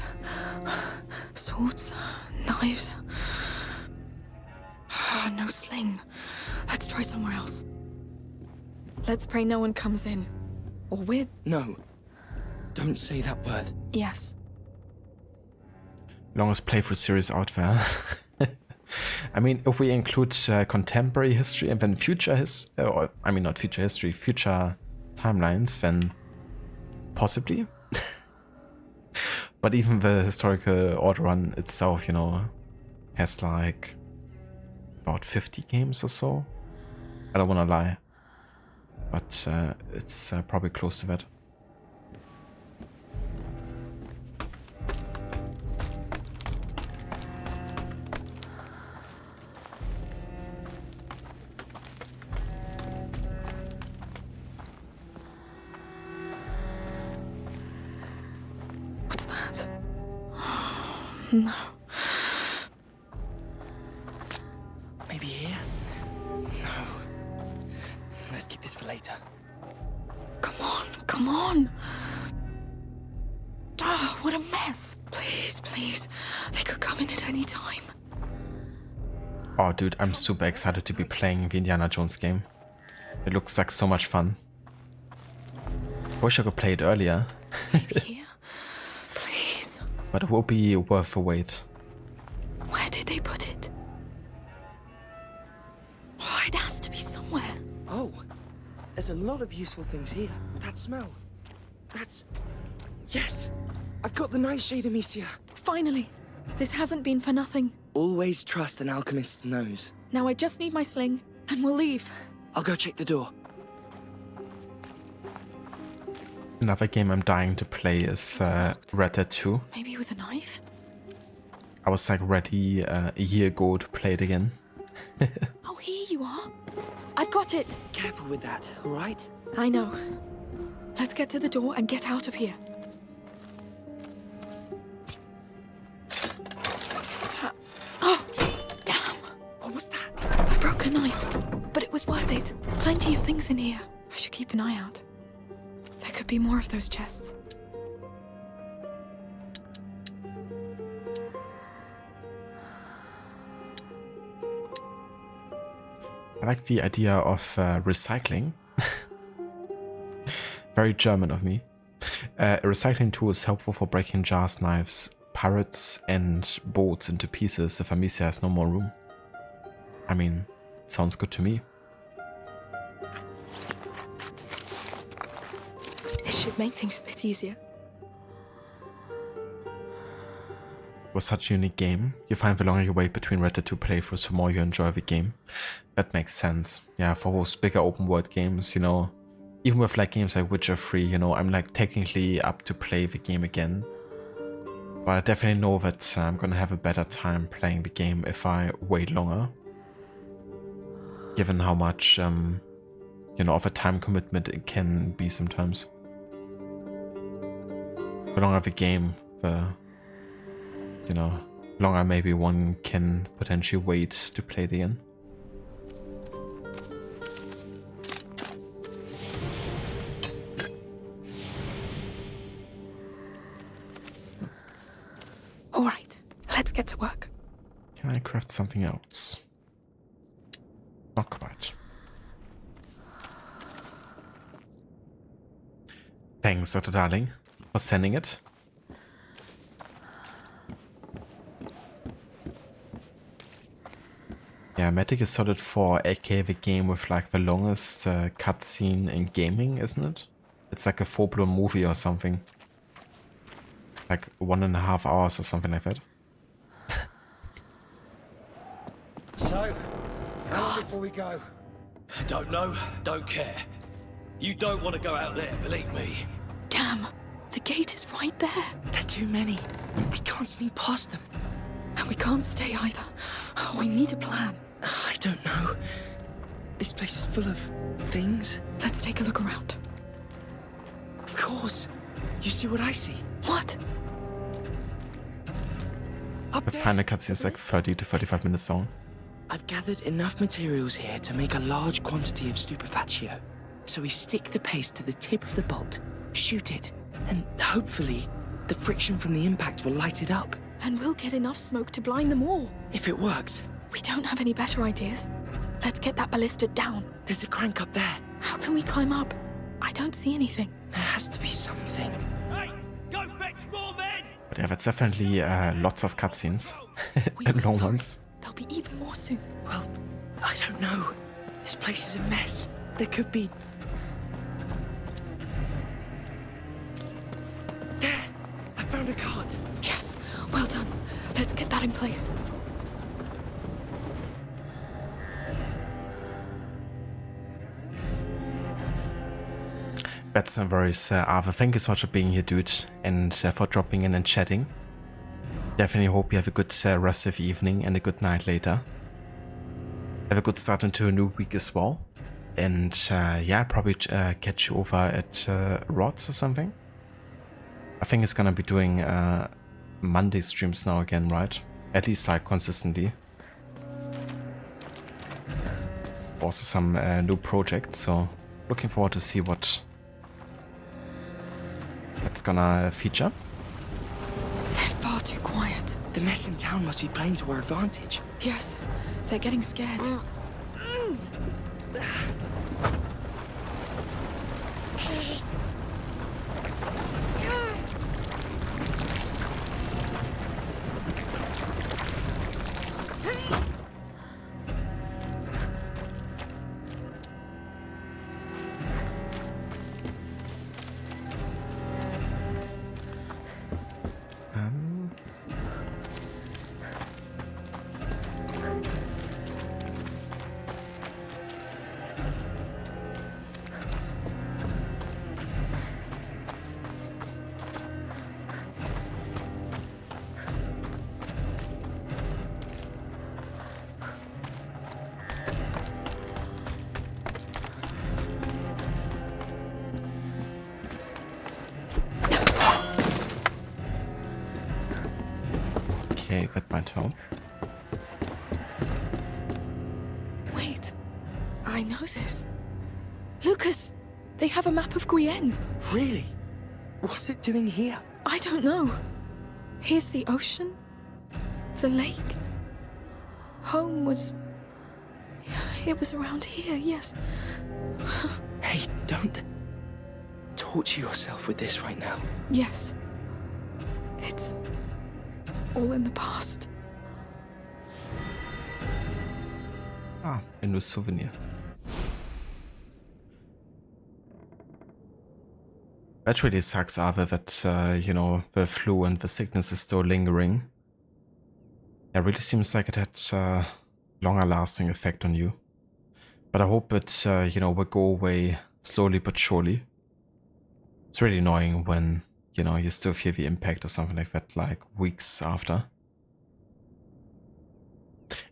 Swords. Knives. No sling. Let's try somewhere else. Let's pray no one comes in. Or we're... No. Don't say that word. Yes. Longest playthrough series out there. I mean, if we include contemporary history and then future not future history, future timelines, then possibly. But even the historical order run itself, you know, has like about 50 games or so. I don't want to lie, but it's probably close to that. What's that? No. Maybe here? No. Let's keep this for later. Come on! Ah, what a mess! Please, please. They could come in at any time. Oh, dude, I'm super excited to be playing the Indiana Jones game. It looks like so much fun. Wish I could play it earlier. Maybe here? Please. But it will be worth the wait. Where did they put it? Oh, it has to be somewhere. Oh, there's a lot of useful things here. That smell. That's... Yes! I've got the nightshade, Amicia. Finally. This hasn't been for nothing. Always trust an alchemist's nose. Now I just need my sling, and we'll leave. I'll go check the door. Another game I'm dying to play is Red Dead 2. Maybe with a knife? I was like ready a year ago to play it again. Oh, here you are. I've got it. Careful with that, all right? I know. Let's get to the door and get out of here. Oh, damn. What was that? I broke a knife, but it was worth it. Plenty of things in here. I should keep an eye out. There could be more of those chests. I like the idea of recycling. Very German of me. A recycling tool is helpful for breaking jars, knives, parrots, and boats into pieces if Amicia has no more room. I mean, sounds good to me. This should make things a bit easier. It was such a unique game. You find the longer you wait between Red Dead 2 playthroughs, the more you enjoy the game. That makes sense. Yeah, for those bigger open world games, you know, even with like games like Witcher 3, you know, I'm like technically up to play the game again. But I definitely know that I'm gonna have a better time playing the game if I wait longer. Given how much, you know, of a time commitment it can be sometimes. The longer the game, the, you know, longer maybe one can potentially wait to play the game. All right, let's get to work. Can I craft something else? Not quite. Thanks, Dr. Darling, for sending it. Yeah, Matic is Solid 4, aka the game with like the longest cutscene in gaming, isn't it? It's like a full-blown movie or something. Like 1.5 hours or something like that. So, how long before we go? Don't know, don't care. You don't want to go out there, believe me. Damn, the gate is right there. There are too many. We can't sneak past them. And we can't stay either. We need a plan. I don't know. This place is full of things. Let's take a look around. Of course. You see what I see? What? Up The there. final cutscene is like 30 to 35 minutes long. I've gathered enough materials here to make a large quantity of stupefactio. So we stick the paste to the tip of the bolt, shoot it, and hopefully the friction from the impact will light it up. And we'll get enough smoke to blind them all. If it works. We don't have any better ideas. Let's get that ballista down. There's a crank up there. How can we climb up? I don't see anything. There has to be something. Hey, go fetch more men! But yeah, that's definitely lots of cutscenes and long ones. There'll be even more soon. Well, I don't know. This place is a mess. There could be... There! I found a cart. Yes, well done. Let's get that in place. That's no worries, Arthur. Thank you so much for being here, dude, and for dropping in and chatting. Definitely hope you have a good rest of the evening and a good night later. Have a good start into a new week as well. And yeah, probably catch you over at Rods or something. I think it's gonna be doing Monday streams now again, right? At least like consistently. Also some new projects, so looking forward to see what it's gonna feature. They're far too quiet. The mess in town must be playing to our advantage. Yes, they're getting scared. Okay, that might help. Wait, I know this. Lucas, they have a map of Guyenne. Really? What's it doing here? I don't know. Here's the ocean, the lake. Home was... It was around here, yes. Hey, don't torture yourself with this right now. Yes. It's all in the past. Ah, a new souvenir. That really sucks, Ave, that, you know, the flu and the sickness is still lingering. It really seems like it had a longer lasting effect on you. But I hope it, you know, will go away slowly but surely. It's really annoying when, you know, you still feel the impact of something like that, like weeks after.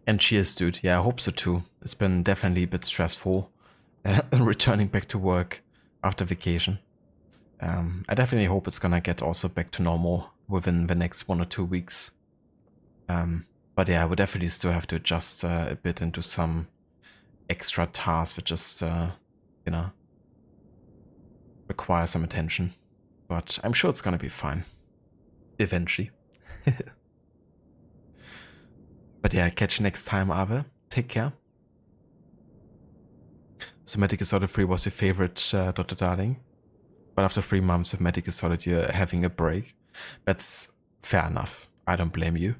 And cheers, dude. Yeah, I hope so too. It's been definitely a bit stressful returning back to work after vacation. I definitely hope it's gonna get also back to normal within the next 1 or 2 weeks. But yeah, I would definitely still have to adjust a bit into some extra tasks that just, you know, require some attention. But I'm sure it's gonna be fine. Eventually. But yeah, catch you next time, Ave. Take care. So Metal Gear Solid 3 was your favorite, Dr. Darling. But after 3 months of Metal Gear Solid, you're having a break. That's fair enough. I don't blame you.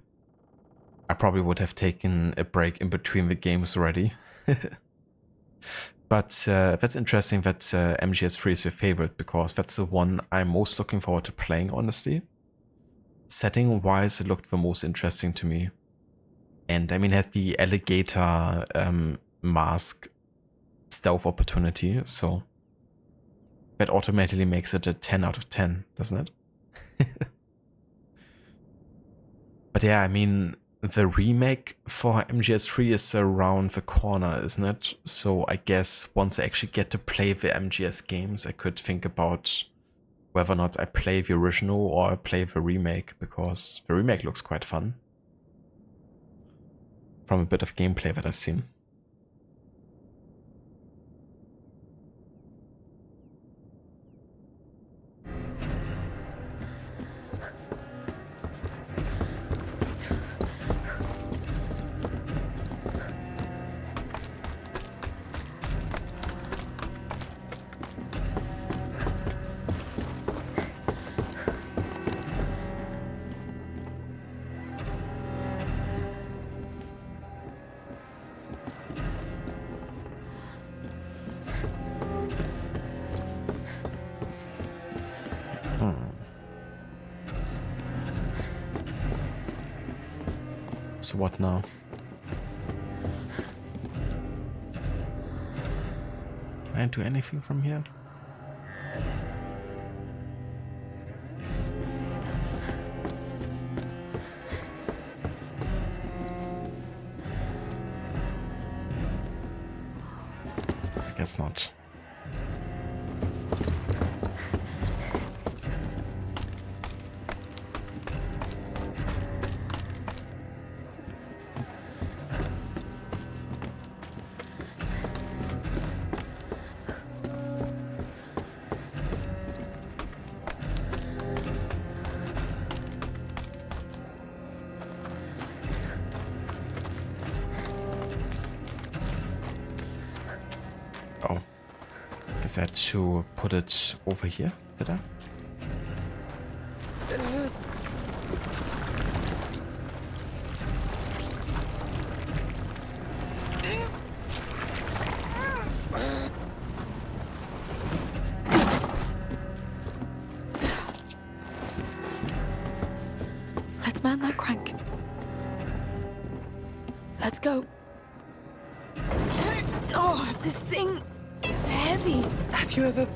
I probably would have taken a break in between the games already. But that's interesting that MGS3 is your favorite, because that's the one I'm most looking forward to playing, honestly. Setting-wise, it looked the most interesting to me. And I mean, it had the alligator mask stealth opportunity, so that automatically makes it a 10 out of 10, doesn't it? But yeah, I mean, the remake for MGS3 is around the corner, isn't it? So I guess once I actually get to play the MGS games, I could think about whether or not I play the original or I play the remake, because the remake looks quite fun. From a bit of gameplay that I've seen. So what now? Can I do anything from here? I guess not. Is that to put it over here, did I? Let's man that crank. Let's go. Oh, this thing is heavy. Have you ever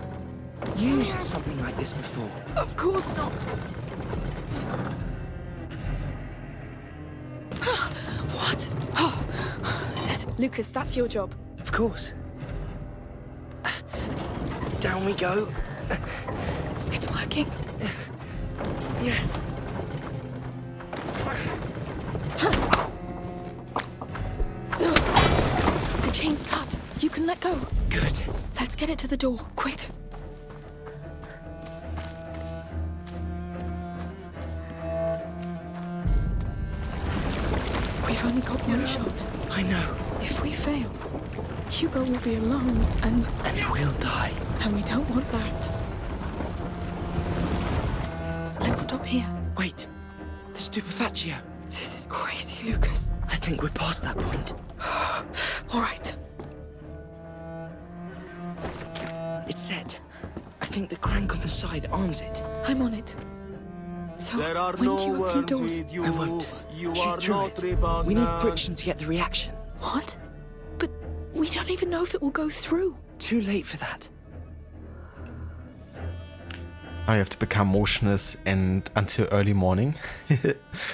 used something like this before? Of course not. What? Oh, Lucas, that's your job. Of course. Down we go. It's working. Yes. The chain's cut. You can let go. Good. Let's get it to the door, quick. We've only got one shot. I know. If we fail, Hugo will be alone and we'll die. And we don't want that. Let's stop here. Wait. The stupefatio. This is crazy, Lucas. I think we're past that point. All right. It's set. I think the crank on the side arms it. I'm on it. So, There are when no do you open the words doors? with you. I won't. You Shoot are through not it. We need reborn. friction to get the reaction. What? But we don't even know if it will go through. Too late for that. I have to become motionless and until early morning.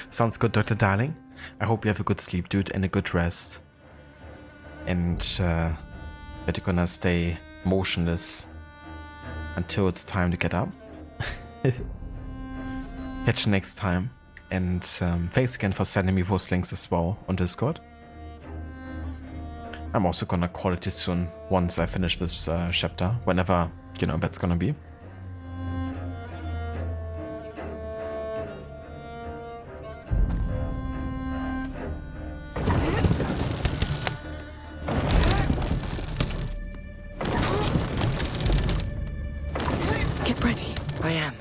Sounds good, Dr. Darling. I hope you have a good sleep, dude, and a good rest. And that you're gonna stay motionless until it's time to get up. Catch you next time. And thanks again for sending me those links as well on Discord. I'm also gonna call it soon once I finish this chapter, whenever, you know, that's gonna be. Get ready. I am.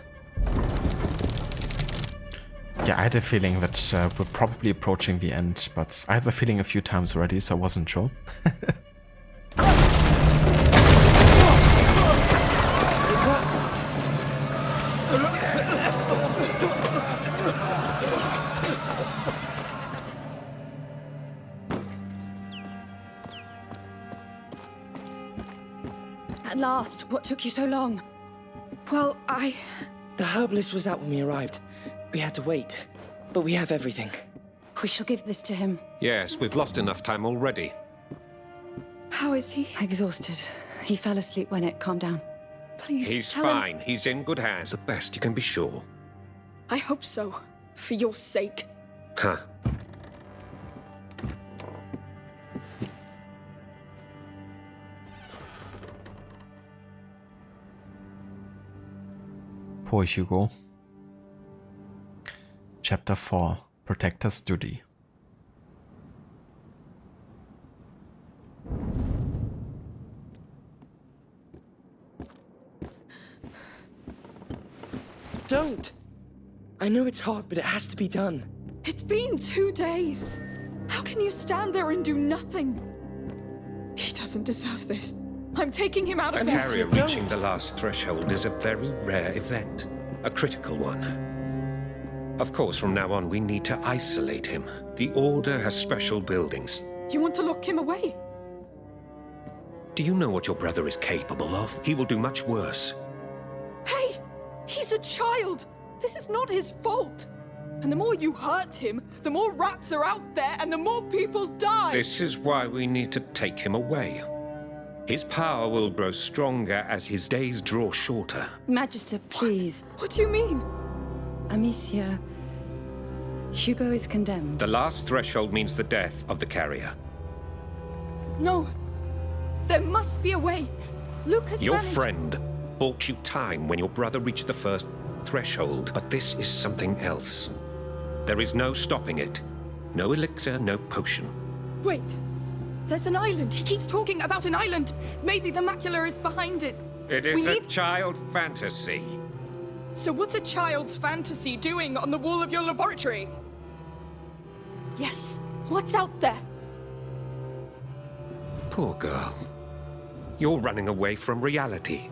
Yeah, I had a feeling that we're probably approaching the end, but I have a feeling a few times already, so I wasn't sure. At last, what took you so long? Well, The herbalist was out when we arrived. We had to wait. But we have everything. We shall give this to him. Yes, we've lost enough time already. How is he? Exhausted. He fell asleep when it calmed down. Please He's tell him. fine. He's in good hands. The best you can be sure. I hope so. For your sake. Huh. Poor Hugo. Chapter 4. Protector's Duty. Don't! I know it's hard, but it has to be done. It's been 2 days. How can you stand there and do nothing? He doesn't deserve this. I'm taking him out of An this. area reaching the last threshold is a very rare event. A critical one. Of course, from now on, we need to isolate him. The Order has special buildings. You want to lock him away? Do you know what your brother is capable of? He will do much worse. Hey! He's a child! This is not his fault! And the more you hurt him, the more rats are out there and the more people die! This is why we need to take him away. His power will grow stronger as his days draw shorter. Magister, please. What do you mean? Amicia, Hugo is condemned. The last threshold means the death of the carrier. No. There must be a way. Lucas Your managed... friend bought you time when your brother reached the first threshold, but this is something else. There is no stopping it. No elixir, no potion. Wait. There's an island. He keeps talking about an island. Maybe the macula is behind it. It is a child fantasy. So what's a child's fantasy doing on the wall of your laboratory? Yes. What's out there? Poor girl. You're running away from reality.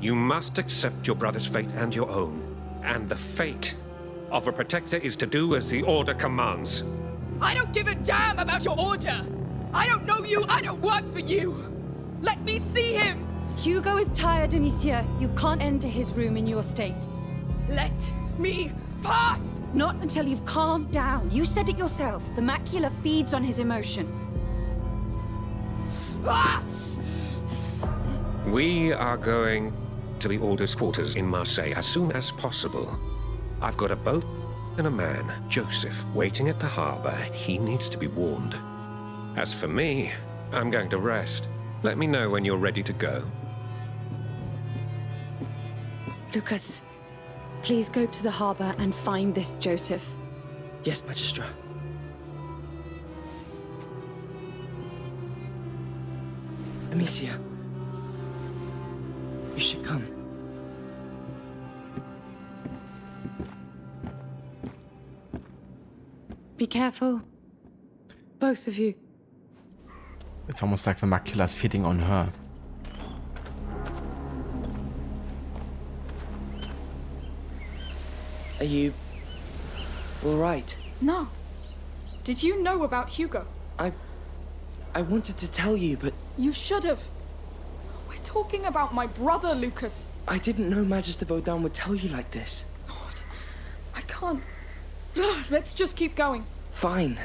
You must accept your brother's fate and your own. And the fate of a protector is to do as the Order commands. I don't give a damn about your order! I don't know you, I don't work for you! Let me see him! Hugo is tired, Amicia. You can't enter his room in your state. Let me pass! Not until you've calmed down. You said it yourself. The macula feeds on his emotion. Ah! We are going to the Order's quarters in Marseille as soon as possible. I've got a boat and a man, Joseph, waiting at the harbor. He needs to be warned. As for me, I'm going to rest. Let me know when you're ready to go. Lucas, please go to the harbor and find this Joseph. Yes, Magistra. Amicia, you should come. Be careful. Both of you. It's almost like the macula is feeding on her. Are you... all right? No. Did you know about Hugo? I wanted to tell you, but... You should have. We're talking about my brother, Lucas. I didn't know Magister Vaudin would tell you like this. Lord, I can't. Let's just keep going. Fine.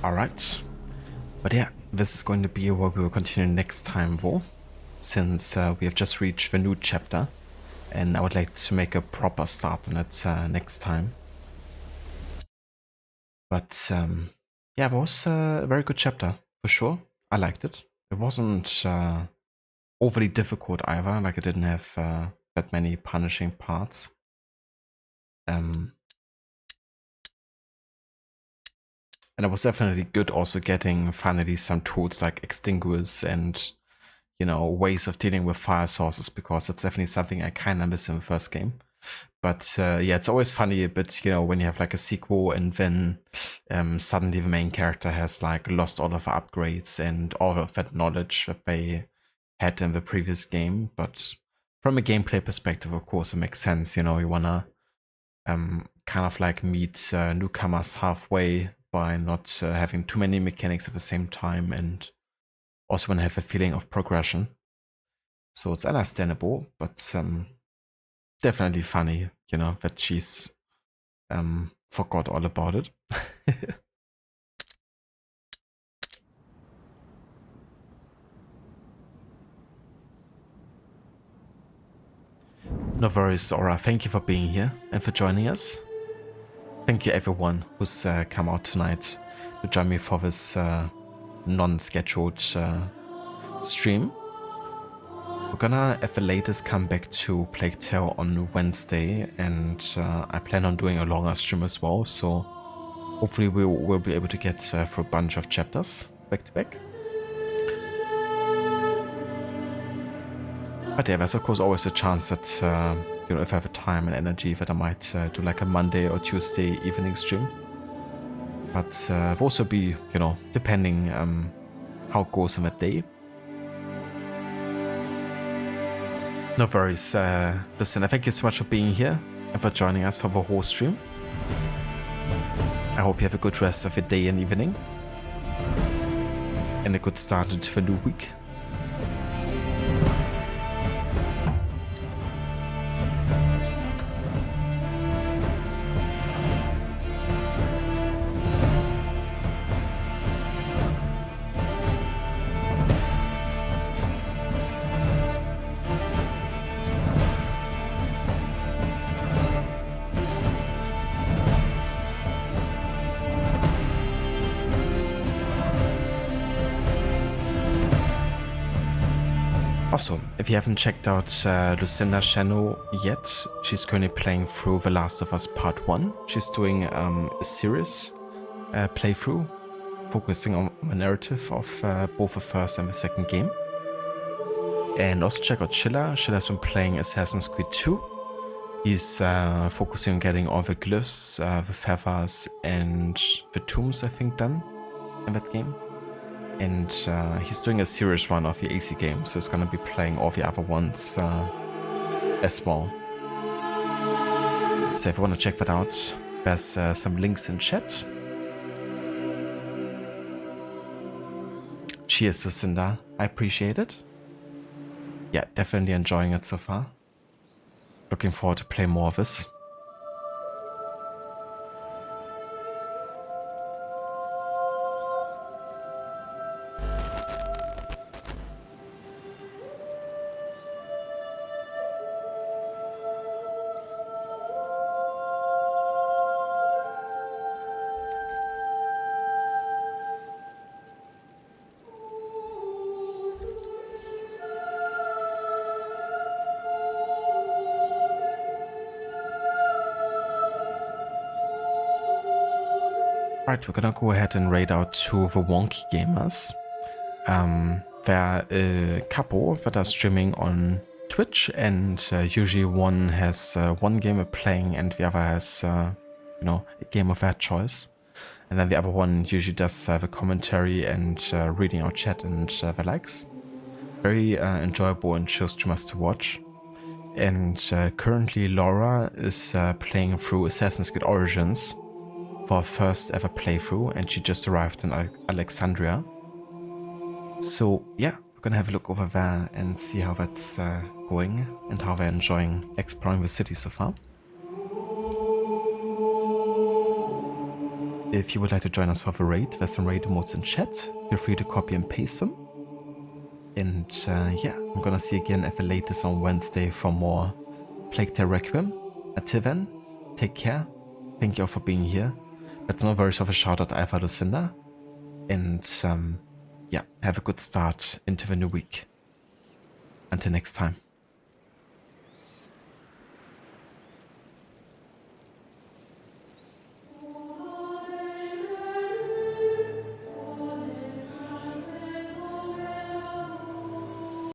Alright. But yeah, this is going to be where we will continue next time, though. Since we have just reached the new chapter. And I would like to make a proper start on it next time. But yeah, it was a very good chapter, for sure. I liked it. It wasn't overly difficult either, like it didn't have that many punishing parts. And it was definitely good also getting finally some tools like extinguishers and, you know, ways of dealing with fire sources, because that's definitely something I kind of miss in the first game. But yeah, it's always funny a bit, you know, when you have like a sequel and then suddenly the main character has like lost all of the upgrades and all of that knowledge that they had in the previous game. But from a gameplay perspective, of course, it makes sense. You know, you wanna kind of like meet newcomers halfway by not having too many mechanics at the same time, and also wanna have a feeling of progression. So it's understandable, but definitely funny, you know, that she's forgot all about it. No worries, Aura. Thank you for being here and for joining us. Thank you everyone who's come out tonight to join me for this non-scheduled stream. We're gonna at the latest come back to Plague Tale on Wednesday, and I plan on doing a longer stream as well, so hopefully we'll be able to get through a bunch of chapters back to back. But yeah, there's of course always a chance that, you know, if I have time and energy, that I might do like a Monday or Tuesday evening stream. But it'll also be, you know, depending how it goes on that day. No worries, listen, thank you so much for being here. and for joining us for the whole stream. I hope you have a good rest of your day and evening, and a good start into the new week. Also, if you haven't checked out Lucinda's channel yet, she's currently playing through The Last of Us Part 1. She's doing a series playthrough, focusing on the narrative of both the first and the second game. And also check out Chilla. Chilla's been playing Assassin's Creed 2. He's focusing on getting all the glyphs, the feathers, and the tombs, I think, done in that game. And he's doing a serious run of the AC game, so he's gonna be playing all the other ones as well. So if you want to check that out, there's some links in chat. Cheers, Lucinda. I appreciate it. Yeah, definitely enjoying it so far. Looking forward to play more of this. Alright, we're gonna go ahead and raid out two of the wonky gamers. They're a couple that are streaming on Twitch, and usually one has one gamer playing and the other has, you know, a game of their choice. And then the other one usually does the commentary and reading out chat and the likes. Very enjoyable and chill streamers to watch. And currently Laura is playing through Assassin's Creed Origins for her first ever playthrough, and she just arrived in Alexandria. So yeah, we're gonna have a look over there and see how that's going and how they're enjoying exploring the city so far. If you would like to join us for the raid, there's some raid emotes in chat. Feel free to copy and paste them. And yeah, I'm gonna see you again at the latest on Wednesday for more Plague Tale Requiem. Until then, take care. Thank you all for being here. That's no worries of a shout out either, Lucinda. And yeah, have a good start into the new week. Until next time.